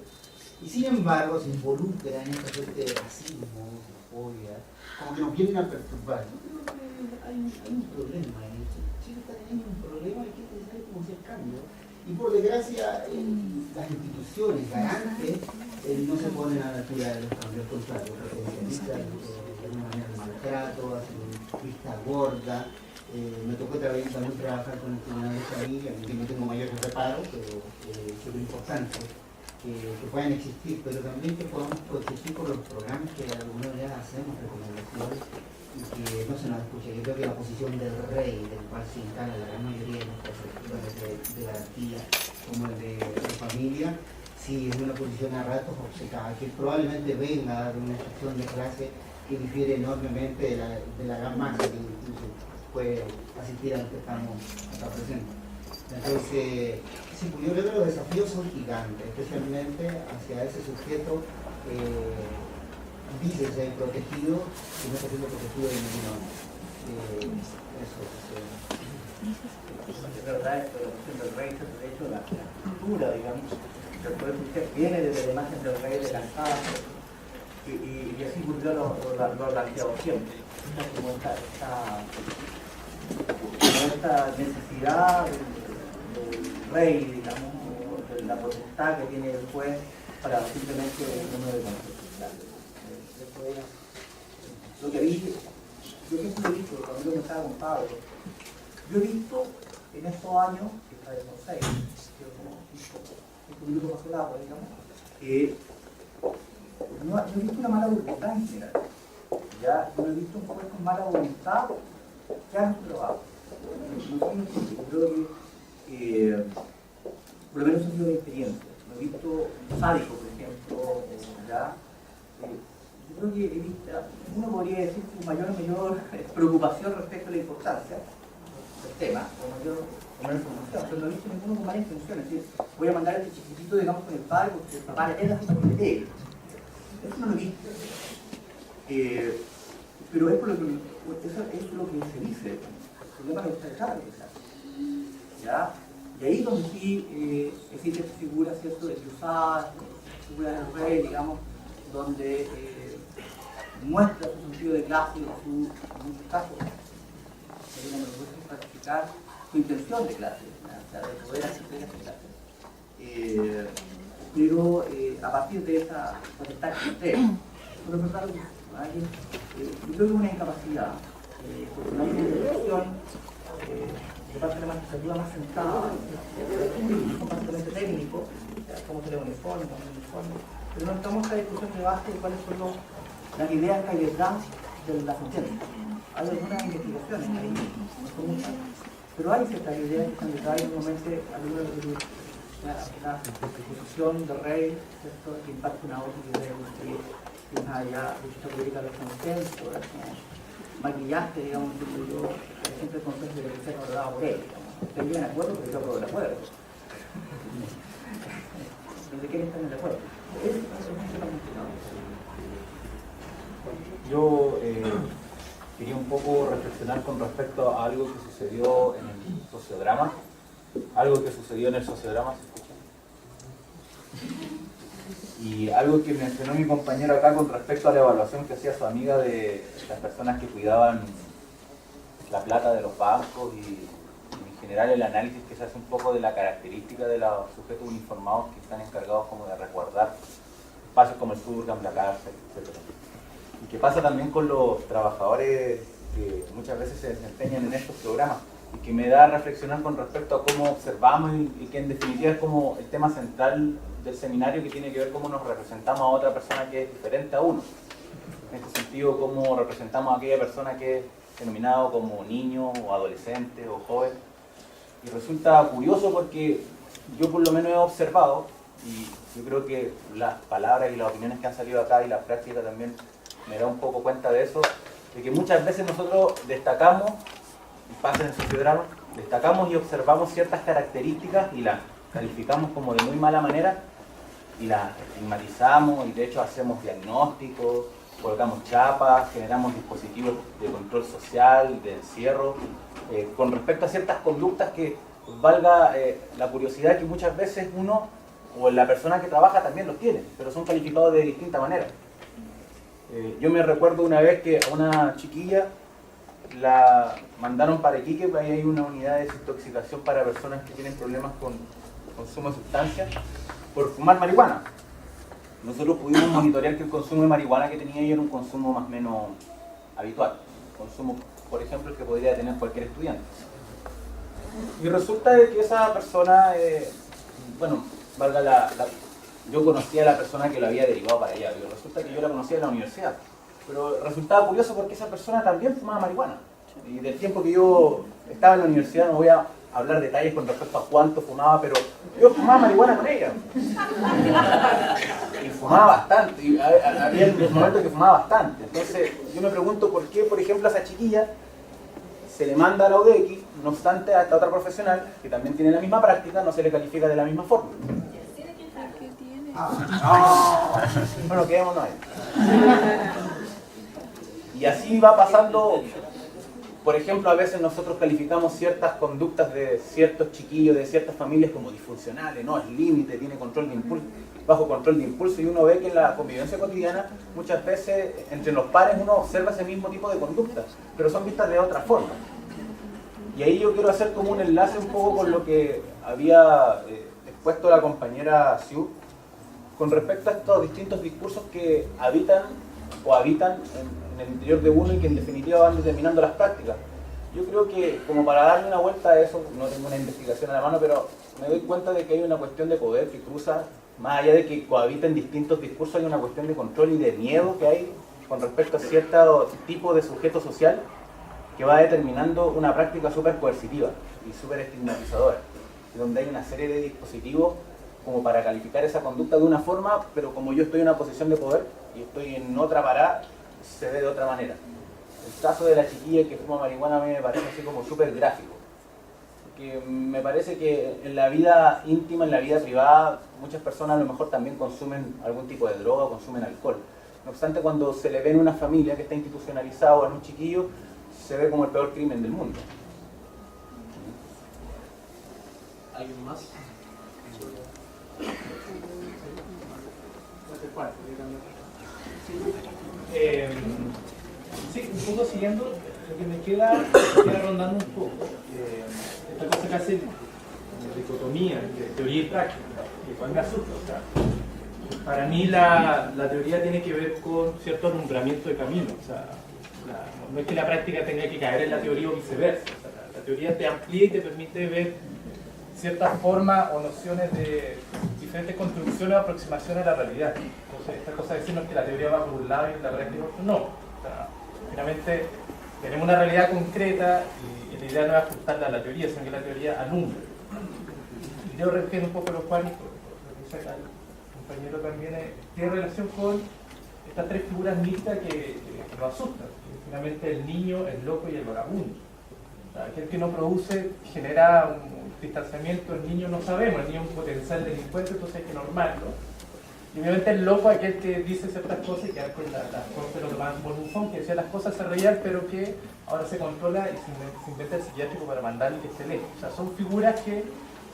Y sin embargo se involucra en esta suerte de racismo, xenofobia, como que nos vienen a perturbar. Yo creo que hay un problema ahí. Chile está teniendo un problema y que es necesario como hacer cambio. Y por desgracia, las instituciones garantes no se ponen a la altura de los cambios contrarios, preferencialistas, de alguna manera el maltrato, hacen vista gorda. Me tocó también trabajar con el Tribunal de Familia, en que no tengo mayores reparos, pero es lo importante que puedan existir, pero también que podamos proteger por los programas que de alguna manera hacemos recomendaciones y que no se nos escuche. Yo creo que la posición del rey, del cual se instala la gran mayoría de nuestras estructuras de garantía, como el de familia, sí es una posición a ratos obcecada, que probablemente venga de una extracción de clase que difiere enormemente de la gran masa que incluso puede asistir al que estamos acá presentes. Entonces, sí, yo creo que los desafíos son gigantes, especialmente hacia ese sujeto dice ser protegido y no está siendo protegido de ninguna manera. Eso es verdad, esto de la cuestión del rey, de hecho, la cultura, digamos, del poder judicial viene desde la imagen del rey de la casa, y así ocurrió lo planteado siempre. Esta necesidad del rey, digamos, de la potestad que tiene el juez para simplemente el número de constitucionales. Lo que vi, yo siempre he visto, cuando yo me estaba con Pablo, yo he visto en estos años, que está de Consejo, que como 5 minutos más que agua, digamos, no he visto una mala voluntad en general. Ya, no he visto un juez con mala voluntad que haga su trabajo. Yo creo que, por lo menos ha sido mi experiencia. No he visto un sádico, por ejemplo, ya. Yo creo que uno podría decir con mayor o menor preocupación respecto a la importancia del tema, con mayor información, pero no he visto ninguno con mala intención. Es decir, voy a mandar a este chiquitito, digamos, con el padre, porque el papá es la cosa que le dé. Eso no lo he visto. Pero es por lo que, eso es lo que se dice. El problema es dejar de pensar. ¿Ya? Y ahí donde sí existe esta figura, ¿cierto?, de cruzada, figura del rey, digamos, donde muestra su sentido de clase, en muchos casos, no me gusta practicar su intención de clase, o sea, de poder acceder a esa clase. Pero a partir de esa potestad extrema, por lo tanto, yo creo que es una incapacidad, porque no hay una intervención de parte de la magistratura más sentada, son básicamente técnicos, cómo se le uniforme, pero no estamos en la discusión de base de cuáles son las ideas que hay detrás de la sentencia. Hay algunas investigaciones ahí, no son muchas, pero hay ciertas ideas que están detrás y normalmente algunas de la disposición del rey, ¿cierto?, que impacta una otra idea que más allá de esta política de los consensos, maquillaje, digamos, yo siempre el consenso de que se ha acordado por él. Ustedes viven de acuerdo, pero yo apruebo el acuerdo. ¿De quién están de acuerdo? Es complicado. Yo quería un poco reflexionar con respecto a algo que sucedió en el sociodrama. Algo que sucedió en el sociodrama, ¿se escucha? Y algo que mencionó mi compañero acá con respecto a la evaluación que hacía su amiga de las personas que cuidaban la plata de los bancos y en general el análisis que se hace un poco de la característica de los sujetos uniformados que están encargados como de resguardar espacios como el Surgam, la cárcel, etc. Y qué pasa también con los trabajadores que muchas veces se desempeñan en estos programas y que me da a reflexionar con respecto a cómo observamos y que en definitiva es como el tema central del seminario, que tiene que ver cómo nos representamos a otra persona que es diferente a uno. En este sentido, cómo representamos a aquella persona que es denominado como niño o adolescente o joven. Y resulta curioso porque yo por lo menos he observado, y yo creo que las palabras y las opiniones que han salido acá y la práctica también me da un poco cuenta de eso, de que muchas veces nosotros destacamos, y pasa en el sociodrama, destacamos y observamos ciertas características y las calificamos como de muy mala manera y las estigmatizamos y de hecho hacemos diagnósticos, colocamos chapas, generamos dispositivos de control social, de encierro, con respecto a ciertas conductas que valga la curiosidad que muchas veces uno o la persona que trabaja también los tiene, pero son calificados de distinta manera. Yo me recuerdo una vez que a una chiquilla la mandaron para Iquique, ahí hay una unidad de desintoxicación para personas que tienen problemas con consumo de sustancias por fumar marihuana. Nosotros pudimos monitorear que el consumo de marihuana que tenía ella era un consumo más o menos habitual, consumo, por ejemplo, el que podría tener cualquier estudiante. Y resulta de que esa persona, bueno, yo conocía a la persona que lo había derivado para allá, pero resulta que yo la conocía en la universidad. Pero resultaba curioso porque esa persona también fumaba marihuana. Y del tiempo que yo estaba en la universidad, no voy a hablar detalles con respecto a cuánto fumaba, pero yo fumaba marihuana con ella. Y fumaba bastante, y había momentos que fumaba bastante. Entonces yo me pregunto por qué, por ejemplo, a esa chiquilla se le manda a la UDX, no obstante a esta otra profesional, que también tiene la misma práctica, no se le califica de la misma forma. Bueno, quedémonos ahí. Y así va pasando. Por ejemplo, a veces nosotros calificamos ciertas conductas de ciertos chiquillos, de ciertas familias como disfuncionales, no, es límite, tiene control de impulso, bajo control de impulso, y uno ve que en la convivencia cotidiana muchas veces entre los pares uno observa ese mismo tipo de conductas, pero son vistas de otra forma. Y ahí yo quiero hacer como un enlace un poco con lo que había expuesto la compañera Siu, con respecto a estos distintos discursos que habitan en el interior de uno y que en definitiva van determinando las prácticas. Yo creo que, como para darle una vuelta a eso, no tengo una investigación a la mano, pero me doy cuenta de que hay una cuestión de poder que cruza, más allá de que cohabiten distintos discursos, hay una cuestión de control y de miedo que hay con respecto a cierto tipo de sujeto social que va determinando una práctica súper coercitiva y súper estigmatizadora, donde hay una serie de dispositivos como para calificar esa conducta de una forma, pero como yo estoy en una posición de poder y estoy en otra parada, se ve de otra manera. El caso de la chiquilla que fuma marihuana a mí me parece así como súper gráfico, porque me parece que en la vida íntima, en la vida privada, muchas personas a lo mejor también consumen algún tipo de droga o consumen alcohol. No obstante, cuando se le ve en una familia que está institucionalizada o en un chiquillo, se ve como el peor crimen del mundo. ¿Alguien más? Sí, un poco siguiendo lo que me queda rondando un poco. Esta cosa que hace dicotomía de teoría y práctica, que igual me asusta. O sea, para mí la teoría tiene que ver con cierto alumbramiento de camino. O sea, no es que la práctica tenga que caer en la teoría o viceversa. O sea, la teoría te amplía y te permite ver ciertas formas o nociones de diferentes construcciones o aproximaciones a la realidad. Entonces, esta cosa de decirnos que la teoría va por un lado y la práctica por otro, no. O sea, finalmente tenemos una realidad concreta y la idea no es ajustarla a la teoría, sino que la teoría alumbra. Y yo refiero un poco a los Juanes, lo que dice acá el compañero también, tiene relación con estas tres figuras mixtas que nos asustan. Finalmente el niño, el loco y el vagabundo. O sea, aquel que no produce genera un distanciamiento, el niño no sabemos, el niño es un potencial delincuente, entonces hay que normarlo. Y obviamente el loco, aquel que dice ciertas cosas y que con las cosas de lo que más Bonufón, que decía las cosas se reían, pero que ahora se controla y se inventa el psiquiátrico para mandarle que se lee. O sea, son figuras que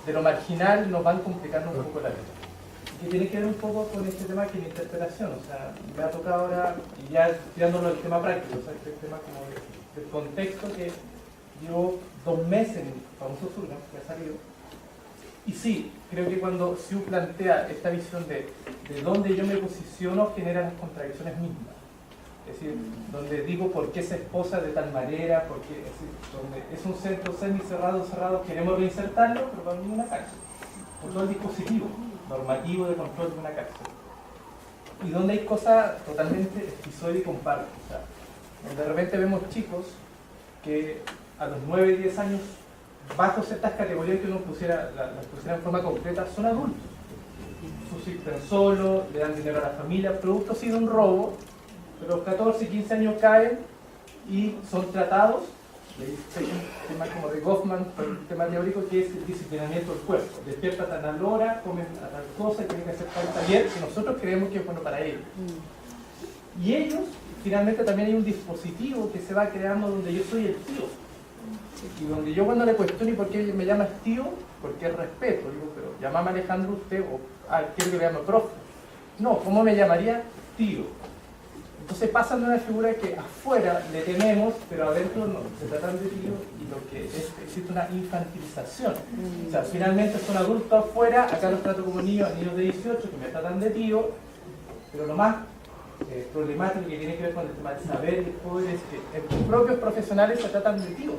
de lo marginal nos van complicando un poco la vida. Y que tiene que ver un poco con este tema que es la interpretación. O sea, me ha tocado ahora, y ya tirándolo al tema práctico, o sea, este tema como del contexto que llevo 2 meses en el famoso Sur, ¿no? Que ha salido. Y sí, creo que cuando Siu plantea esta visión de dónde yo me posiciono, genera las contradicciones mismas. Es decir, donde digo por qué se esposa de tal manera, porque es decir, donde es un centro semi-cerrado, queremos reinsertarlo, pero para mí una cárcel. Por todo el dispositivo normativo de control de una cárcel. Y donde hay cosas totalmente esquizoides y comparten. O sea, donde de repente vemos chicos que a los 9, 10 años, bajo ciertas categorías que uno las pusiera en forma concreta, son adultos. Subsisten solos, le dan dinero a la familia, producto sí de un robo, pero a los 14, 15 años caen y son tratados. Hay un tema como de Goffman, un tema teórico que es el disciplinamiento del cuerpo. Despiertan a tal hora, comen a tal cosa, tienen que hacer tal taller que nosotros creemos que es bueno para ellos. Y ellos, finalmente también hay un dispositivo que se va creando donde yo soy el tío. Y donde yo cuando le cuestiono, ¿y por qué me llamas tío? Porque es respeto. Digo, pero llámame Alejandro usted, o quiero que le llame profe. No, ¿cómo me llamaría? Tío. Entonces pasan de una figura que afuera le tenemos, pero adentro no, se tratan de tío, y lo que existe una infantilización. O sea, finalmente son adultos afuera, acá los trato como niños de 18 que me tratan de tío, pero lo más problemático que tiene que ver con el tema del saber y el poder es que los propios profesionales se tratan de tíos,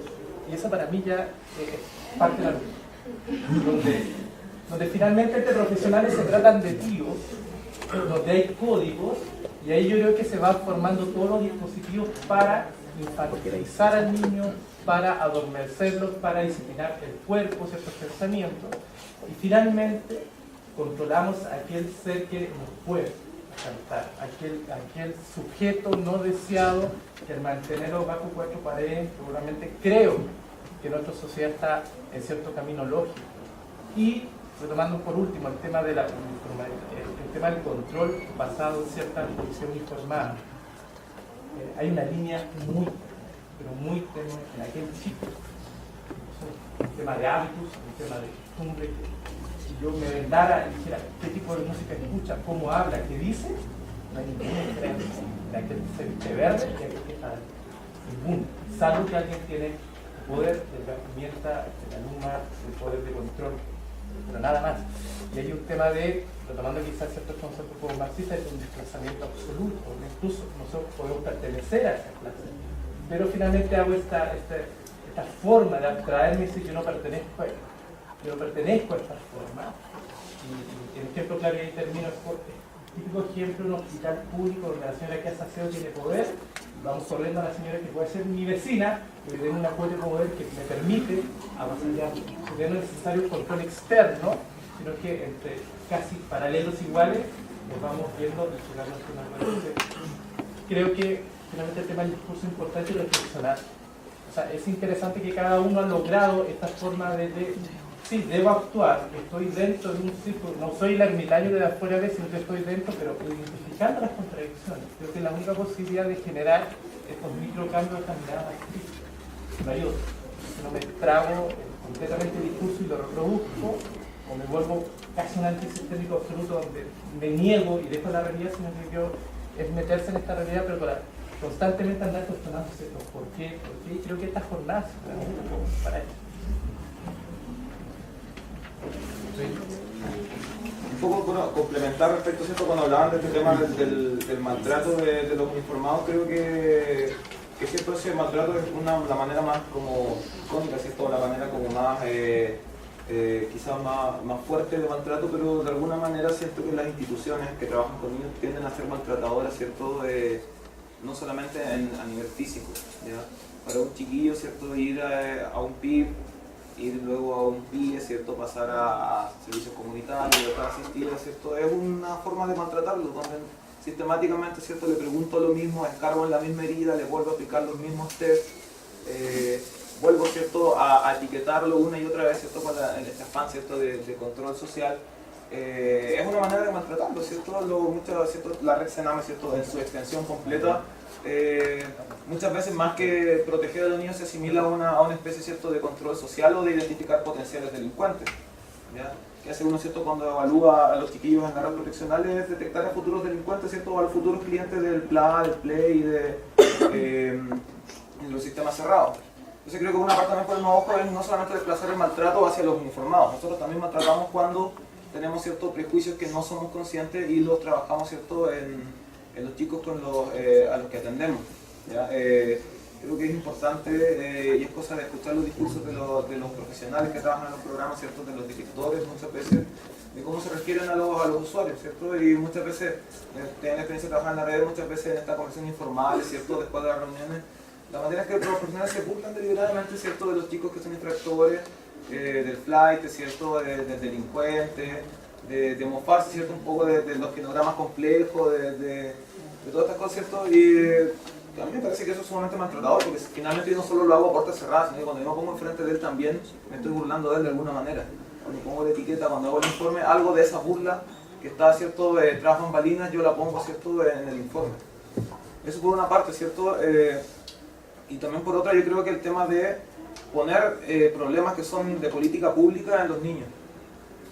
y eso para mí ya es parte de la lucha. Donde finalmente entre profesionales se tratan de tíos, donde hay códigos, y ahí yo creo que se van formando todos los dispositivos para infantilizar al niño, para adormecerlo, para disciplinar el cuerpo, ciertos pensamientos, y finalmente controlamos a aquel ser que nos puede cantar, aquel sujeto no deseado que al mantenerlo bajo cuatro paredes, seguramente creo que nuestra sociedad está en cierto camino lógico. Y retomando por último el tema del control basado en cierta producción informada, hay una línea muy tenue en aquel chico. Un tema de hábitos, un tema de costumbre. Si yo me vendara y dijera qué tipo de música escucha, cómo habla, qué dice, no hay ninguna diferencia en aquel que se viste verde y aquel que está ninguna, salvo que alguien tiene el poder de la herramienta, de la luma, el poder de control, pero nada más. Y hay un tema de, retomando quizás ciertos conceptos como marxistas, es un desplazamiento absoluto, incluso nosotros podemos pertenecer a esa clase, pero finalmente hago esta forma de abstraerme y decir yo no pertenezco a ella, yo no pertenezco a esta forma. Y el ejemplo claro, y ahí termino, es típico ejemplo en un hospital público donde la señora que hace aseo tiene poder, vamos corriendo a la señora que puede ser mi vecina, que tiene una cuota de poder que me permite avasallar. No es necesario un control externo, sino que entre casi paralelos iguales nos vamos viendo y llegando a una relación. Creo que finalmente el tema del discurso es importante y reflexionar. O sea, es interesante que cada uno ha logrado esta forma de sí, debo actuar, estoy dentro de un círculo, no soy el ermitaño de afuera de, sino que estoy dentro, pero identificando las contradicciones. Creo que es la única posibilidad de generar estos microcambios de esta mirada más crítica. No hay otro. Si no me trago completamente el discurso y lo reproduzco, o me vuelvo casi un antisistémico absoluto donde me niego y dejo la realidad, sino que yo es meterse en esta realidad, pero para constantemente andar cuestionándose ¿por qué? Y creo que esta jornada es para eso. Sí. Un poco complementar respecto a esto cuando hablaban de este tema del maltrato de los uniformados, creo que cierto, ese maltrato es la manera más como cómica, ¿cierto? La manera como más quizás más fuerte de maltrato, pero de alguna manera siento que las instituciones que trabajan con niños tienden a ser maltratadoras, ¿cierto? No solamente a nivel físico, ¿ya? Para un chiquillo, ¿cierto? Ir a un PIB, ir luego a un PIE, ¿cierto? Pasar a servicios comunitarios, a asistidas, ¿cierto? Es una forma de maltratarlo, donde sistemáticamente, ¿cierto? Le pregunto lo mismo, encargo en la misma herida, le vuelvo a aplicar los mismos test, vuelvo, ¿cierto? A etiquetarlo una y otra vez, ¿cierto? Para este afán, ¿cierto? De control social. Es una manera de maltratarlo, ¿cierto? ¿Cierto? La red Sename, ¿cierto? En su extensión completa, muchas veces más que proteger a los niños se asimila a una especie, ¿cierto? De control social o de identificar potenciales delincuentes, ¿ya? Que hace uno, ¿cierto? Cuando evalúa a los chiquillos en áreas proteccionales es detectar a futuros delincuentes, ¿cierto? O a los futuros clientes del PLA, del PLE y de los sistemas cerrados. Entonces creo que una parte también por el nuevo ojo es no solamente desplazar el maltrato hacia los uniformados, nosotros también maltratamos cuando tenemos ciertos prejuicios que no somos conscientes y los trabajamos, ¿cierto? En los chicos a los que atendemos, ¿ya? Creo que es importante y es cosa de escuchar los discursos de los profesionales que trabajan en los programas, ¿cierto? De los directores muchas veces, de cómo se refieren a los usuarios, ¿cierto? Y muchas veces, tienen la experiencia de trabajar en la red, muchas veces en estas conversaciones informales, ¿cierto? Después de las reuniones, la manera en que los profesionales se burlan deliberadamente, ¿cierto? De los chicos que son infractores, del flight, ¿cierto? Del delincuente, de mofarse, ¿cierto? Un poco de los genogramas complejos, de todas estas cosas, ¿cierto? Y a mí me parece que eso es sumamente maltratador, porque finalmente yo no solo lo hago a puertas cerradas, sino que cuando yo me pongo enfrente de él también me estoy burlando de él de alguna manera. Cuando pongo la etiqueta, cuando hago el informe, algo de esa burla que está, ¿cierto? Tras bambalinas, yo la pongo, ¿cierto? En el informe. Eso por una parte, ¿cierto? Y también por otra, yo creo que el tema de poner problemas que son de política pública en los niños.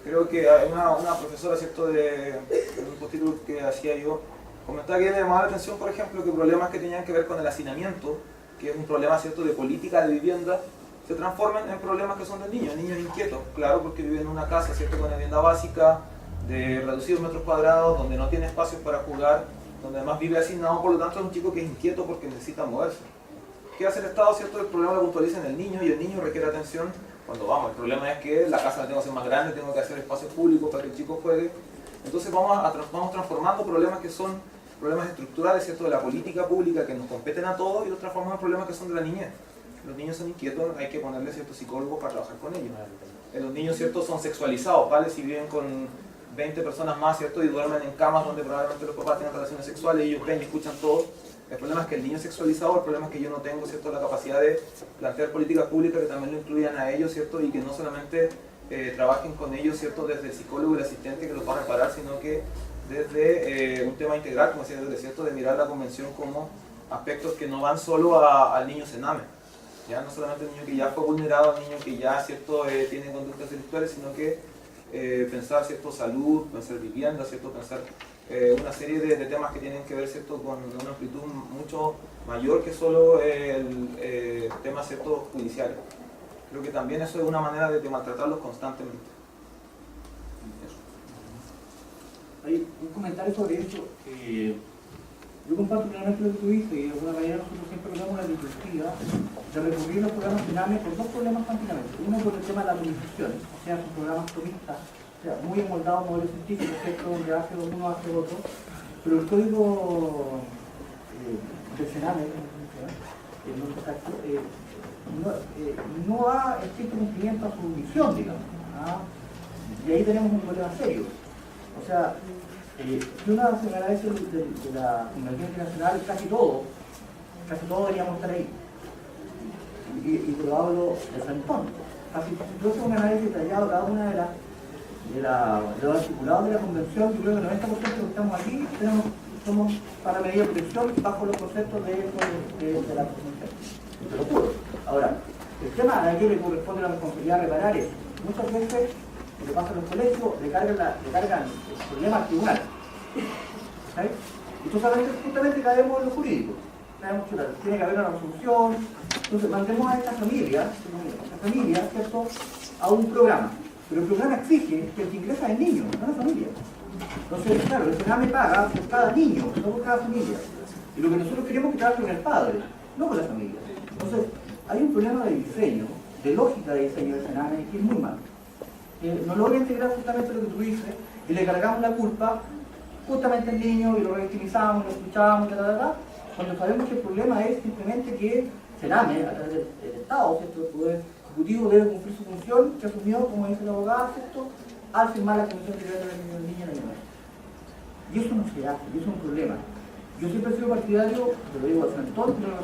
Creo que hay una profesora, ¿cierto?, de un postítulo que hacía yo, comentaba que le llamaba la atención, por ejemplo, que problemas que tenían que ver con el hacinamiento, que es un problema, ¿cierto?, de política de vivienda, se transforman en problemas que son de niños inquietos, claro, porque viven en una casa, ¿cierto?, con vivienda básica, de reducidos metros cuadrados, donde no tiene espacios para jugar, donde además vive asignado, por lo tanto es un chico que es inquieto porque necesita moverse. ¿Qué hace el Estado, cierto? El problema lo puntualiza en el niño y el niño requiere atención cuando vamos. El problema es que la casa la tengo que hacer más grande, tengo que hacer espacios públicos para que el chico juegue. Entonces vamos transformando problemas que son problemas estructurales, ¿cierto?, de la política pública que nos competen a todos y los transformamos en problemas que son de la niñez. Los niños son inquietos, hay que ponerle ciertos psicólogos para trabajar con ellos. Los niños, ¿cierto?, son sexualizados, ¿vale? Si viven con 20 personas más, ¿cierto?, y duermen en camas donde probablemente los papás tengan relaciones sexuales y ellos ven y escuchan todo. El problema es que el niño es sexualizado, el problema es que yo no tengo, ¿cierto?, la capacidad de plantear políticas públicas que también lo incluyan a ellos, ¿cierto?, y que no solamente trabajen con ellos, ¿cierto?, desde el psicólogo y el asistente que los va a reparar, sino que desde un tema integral, como decía, ¿cierto?, de mirar la convención como aspectos que no van solo al niño cename, ya no solamente el niño que ya fue vulnerado, el niño que ya, ¿cierto?, tiene conductas delictuales, sino que pensar, ¿cierto?, salud, pensar vivienda, ¿cierto?, pensar una serie de temas que tienen que ver, ¿cierto?, con una amplitud mucho mayor que solo el tema, ¿cierto?, judicial. Creo que también eso es una manera de maltratarlos constantemente. Eso. Hay un comentario sobre esto. Yo comparto plenamente lo que tú dices y de alguna manera nosotros siempre tenemos la disyuntiva de recurrir a los programas CENAME por dos problemas continuamente. Uno por el tema de la administración, o sea, son programas tomistas, o sea, muy emoldados modelos científicos, ¿cierto?, donde hace uno, hace otro, pero el código del CENAME, en nuestro caso, no da estricto cumplimiento a su misión, digamos. Y ahí tenemos un problema serio. O sea, si uno se agradece de la Convención Internacional, casi todo deberíamos estar ahí. Y te lo hablo de Santón. Yo hice un análisis detallado de cada una de los articulados de la Convención. Yo creo que el 90% de los que estamos aquí somos para medir protección bajo los conceptos de la Convención. Te lo juro. Ahora, el tema a quien le corresponde la responsabilidad de reparar es, muchas veces, lo que pasa en los colegios, le cargan el problema al tribunal. ¿Sí? Y justamente caemos en lo jurídico. Tiene que haber una resolución. Entonces, mandemos a esta familia, ¿cierto?, a un programa. Pero el programa exige que el que ingresa es el niño, no la familia. Entonces, claro, el CENAME paga por cada niño, no por cada familia. Y lo que nosotros queremos es que trabaje con el padre, no con la familia. Entonces, hay un problema de diseño, de lógica de diseño del CENAME, que es muy malo. No logra integrar justamente lo que tú dices y le cargamos la culpa justamente al niño y lo revictimizamos, lo escuchamos, cuando sabemos que el problema es simplemente que CENAME, a través del Estado, ¿cierto?, el Poder Ejecutivo debe cumplir su función que asumió, como dice la abogada, ¿cierto?, al firmar la Convención del Niño y la Niña. Y eso no se hace, y eso es un problema. Yo siempre he sido partidario, te lo digo al Santón, de la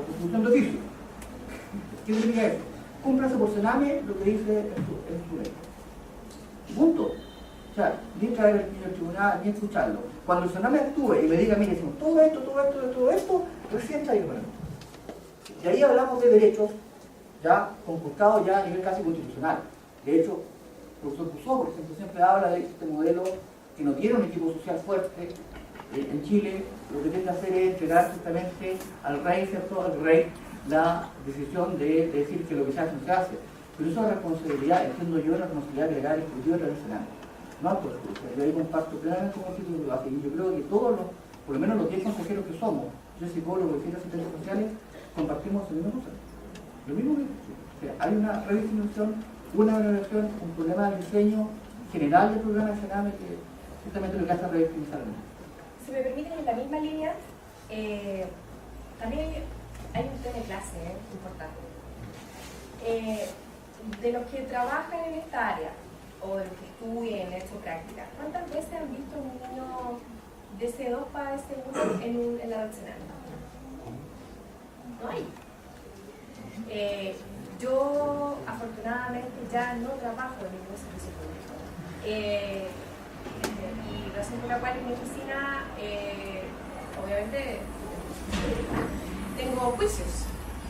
Constitución de oficio. ¿Qué significa eso? Cúmplase por CENAME lo que dice en su ley. Punto. O sea, ni traer el niño al tribunal, ni escucharlo. Cuando el CENAME actúe y me diga, mire, hicimos todo esto, recién está ahí. Y ahí hablamos de derechos ya conculcados ya a nivel casi constitucional. De hecho, el profesor Cusó, por ejemplo, siempre habla de este modelo que no tiene un equipo social fuerte. En Chile lo que tiene que hacer es entregar justamente al rey, ¿cierto?, al rey la decisión de decir que lo que se hace no se hace. Pero eso es responsabilidad, entiendo yo, la responsabilidad legal exclusiva del Senado. No al Poder Judicial. Yo ahí comparto plenamente con el título que hace. Y yo creo que todos los, por lo menos los 10 consejeros que somos, yo psicólogo y 7 asistentes sociales, compartimos el mismo concepto. Lo mismo que o sea, hay una revictimización, una valoración, un problema de diseño general del programa de Sename que justamente lo que hace es revictimizar. Si me permiten, en la misma línea, también hay un tema de clase importante. De los que trabajan en esta área, o de los que estudian, han hecho práctica, ¿cuántas veces han visto un niño de C2 para C1 en la red Sename? No hay. Yo, afortunadamente, ya no trabajo en ningún servicio público. Y razón por la cual en mi oficina, obviamente, tengo juicios.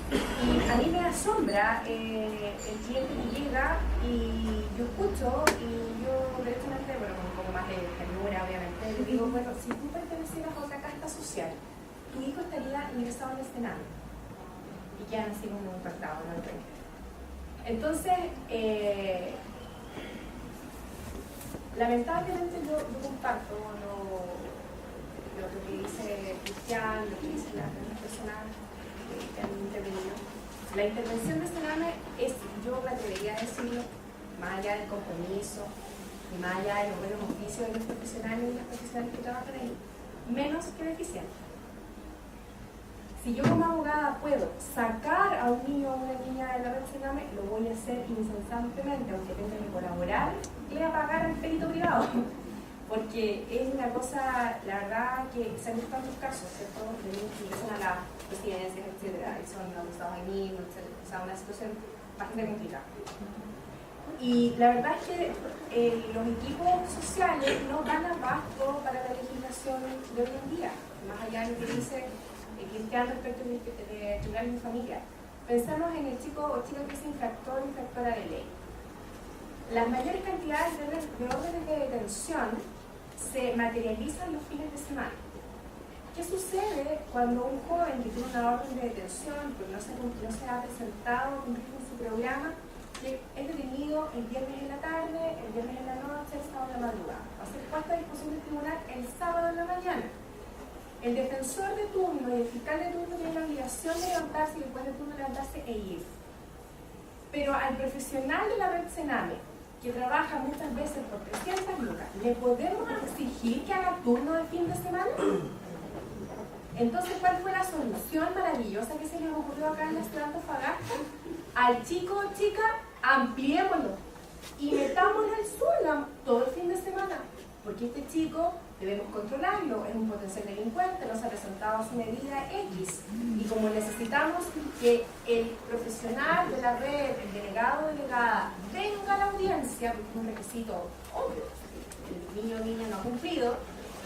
Y a mí me asombra el cliente que llega y yo escucho y yo directamente, bueno, con un poco más de ternura obviamente, le digo, bueno, si tú pertenecieras a otra casta social, tu hijo estaría ingresado en este nano. Y quedan así como impactados, ¿no? Entonces, lamentablemente yo comparto lo que dice Cristian, lo que dice las personas que han intervenido. La intervención de Sename es, yo me atrevería a decirlo, más allá del compromiso y más allá de los buenos oficios de los profesionales y las profesionales que trabajan ahí, menos que deficiente. Si yo como abogada puedo sacar a un niño o una niña de la red Sename, lo voy a hacer incesantemente, aunque tenga que colaborar, le voy a pagar al perito privado. Porque es una cosa, la verdad, que se han visto tantos casos, ¿cierto? De niños que ingresan a las residencias, etcétera, y son abusados ahí mismo, etcétera. O sea, una situación bastante complicada. Y la verdad es que los equipos sociales no dan abasto para la legislación de hoy en día, más allá de lo que dice Cristian respecto de tribunales y familia. Pensamos en el chico o chica que es infractor o infractora de ley. Las mayores cantidades de órdenes de detención se materializan los fines de semana. ¿Qué sucede cuando un joven que tiene una orden de detención, porque no se ha presentado cumplir con su programa, que es detenido el viernes en la tarde, el viernes en la noche, el sábado en la madrugada? Va a ser puesto a disposición del tribunal el sábado en la mañana. El defensor de turno y el fiscal de turno tienen la obligación de levantarse y después de turno levantarse e ir. Pero al profesional de la red Sename, que trabaja muchas veces por 300 lucas, ¿le podemos exigir que haga turno de fin de semana? Entonces, ¿cuál fue la solución maravillosa que se les ocurrió acá en la ciudad de Antofagasta? Al chico o chica, ampliémoslo y metámoslo al sur todo el fin de semana, porque este chico debemos controlarlo, es un potencial delincuente, no se ha presentado su medida X, y como necesitamos que el profesional de la red, el delegado o delegada, venga a la audiencia, porque es un requisito obvio, el niño o niña no ha cumplido,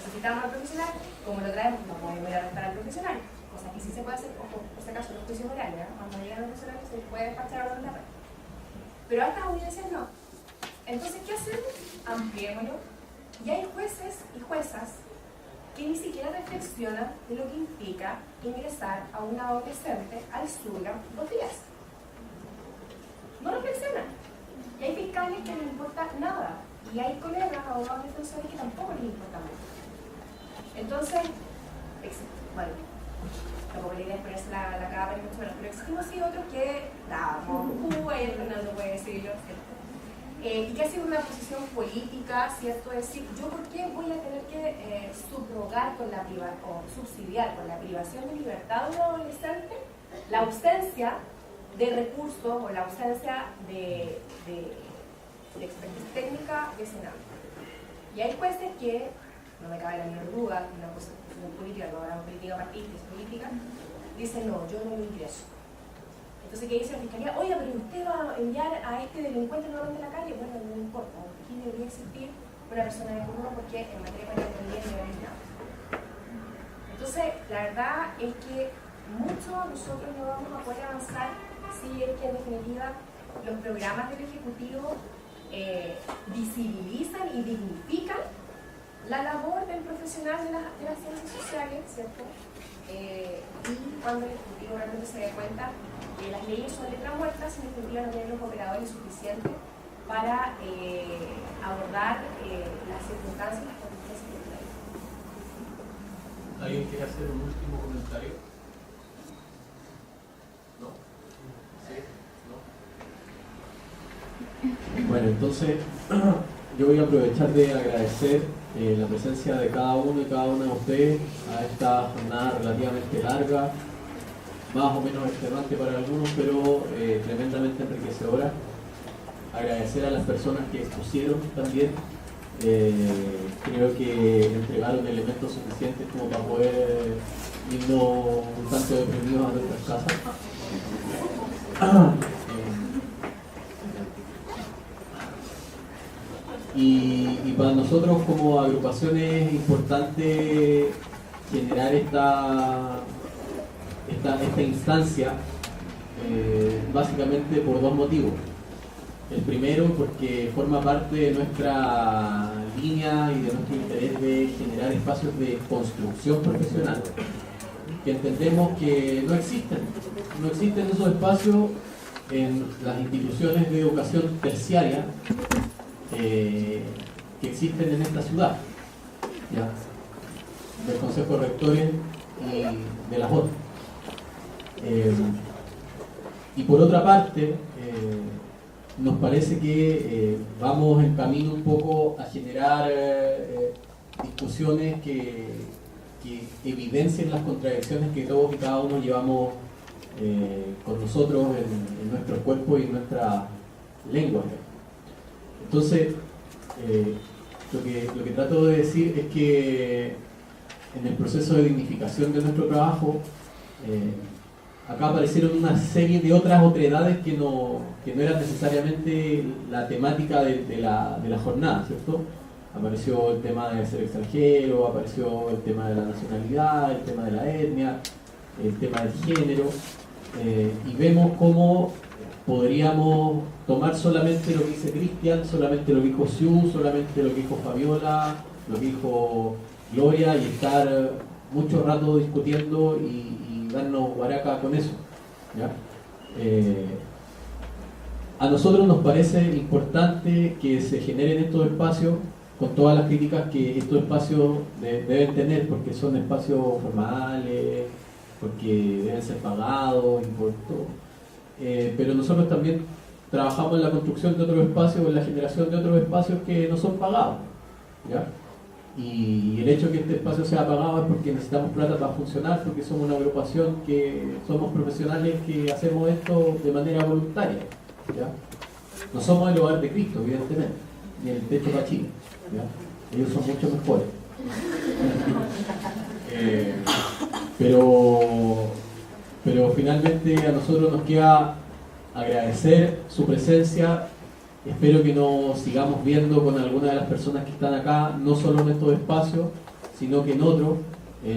necesitamos al profesional, como lo traemos, no podemos ir a arrestar al profesional, cosa que sí se puede hacer, ojo, por si acaso, los juicios orales, cuando llegan los profesionales se les puede despachar a la red, pero a estas audiencias no. Entonces, ¿qué hacemos? Ampliémoslo. Y hay jueces y juezas que ni siquiera reflexionan de lo que implica ingresar a una adolescente al SURGAM 2 días. No reflexionan. Y hay fiscales que no les importa nada. Y hay colegas, abogados defensores que tampoco les importa mucho. Entonces, bueno, tampoco la idea es ponerse la capa en mucho menos, pero exigimos sí otros que damos Cuba y el Fernando puede decirlo, ¿cierto? Y que ha sido una posición política, ¿cierto? Es decir, ¿yo por qué voy a tener que subrogar con la o subsidiar con la privación de libertad de un adolescente la ausencia de recursos o la ausencia de expertise técnica de Sename? Y hay jueces que, no me cabe la menor duda, una posición política, no hablamos política partidista, es política, dicen no, yo no lo ingreso. Entonces, ¿qué dice la fiscalía? Oiga, pero usted va a enviar a este delincuente nuevamente a la calle. Bueno, no importa, aquí debería existir una persona de turno porque en materia penal también no hay nada. Entonces, la verdad es que mucho nosotros no vamos a poder avanzar si es que en definitiva los programas del Ejecutivo visibilizan y dignifican la labor del profesional de las ciencias sociales, ¿cierto? Y cuando el Ejecutivo realmente se dé cuenta que las leyes son letra muerta, en definitiva no tienen los operadores suficientes para abordar las circunstancias y las consecuencias que traen. ¿Alguien quiere hacer un último comentario? ¿No? ¿Sí? ¿No? Bueno, entonces yo voy a aprovechar de agradecer la presencia de cada uno y cada una de ustedes a esta jornada relativamente larga, más o menos extenuante para algunos, pero tremendamente enriquecedora. Agradecer a las personas que expusieron también. Creo que entregaron elementos suficientes como para poder irnos un tanto deprimidos a nuestras casas. Y para nosotros como agrupación es importante generar esta instancia básicamente por dos motivos. El primero, porque forma parte de nuestra línea y de nuestro interés de generar espacios de construcción profesional, que entendemos que no existen esos espacios en las instituciones de educación terciaria que existen en esta ciudad, ¿ya? Del Consejo de Rectores y de las otras. Y por otra parte, nos parece que vamos en camino un poco a generar discusiones que evidencien las contradicciones que todos y cada uno llevamos con nosotros en nuestro cuerpo y en nuestra lengua. Entonces, lo que trato de decir es que en el proceso de dignificación de nuestro trabajo, acá aparecieron una serie de otras otredades que no eran necesariamente la temática de la jornada, ¿cierto? Apareció el tema de ser extranjero, apareció el tema de la nacionalidad, el tema de la etnia, el tema del género, y vemos cómo podríamos tomar solamente lo que dice Cristian, solamente lo que dijo Siu, solamente lo que dijo Fabiola, lo que dijo Gloria, y estar mucho rato discutiendo y darnos guaraca con eso, ¿ya? A nosotros nos parece importante que se generen estos espacios con todas las críticas que estos espacios deben tener, porque son espacios formales, porque deben ser pagados y por todo. Pero nosotros también trabajamos en la construcción de otros espacios, en la generación de otros espacios que no son pagados, ¿ya? Y el hecho de que este espacio sea pagado es porque necesitamos plata para funcionar, porque somos una agrupación que somos profesionales que hacemos esto de manera voluntaria, ¿ya? No somos el hogar de Cristo, evidentemente, ni el techo para Chile, ¿ya? Ellos son mucho mejores. Pero finalmente a nosotros nos queda agradecer su presencia. Espero que nos sigamos viendo con algunas de las personas que están acá, no solo en estos espacios, sino que en otros.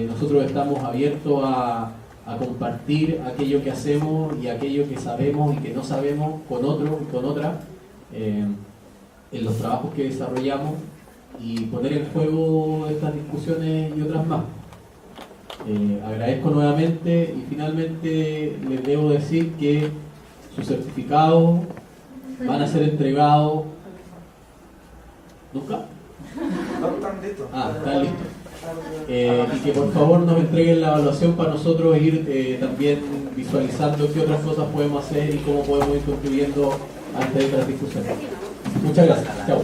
Nosotros estamos abiertos a compartir aquello que hacemos y aquello que sabemos y que no sabemos con otros y con otras en los trabajos que desarrollamos, y poner en juego estas discusiones y otras más. Agradezco nuevamente y finalmente les debo decir que sus certificados van a ser entregados. ¿Nunca? No, están listos. Ah, están listos. Y que por favor nos entreguen la evaluación para nosotros ir también visualizando qué otras cosas podemos hacer y cómo podemos ir contribuyendo a estas discusiones. Muchas gracias. Chao.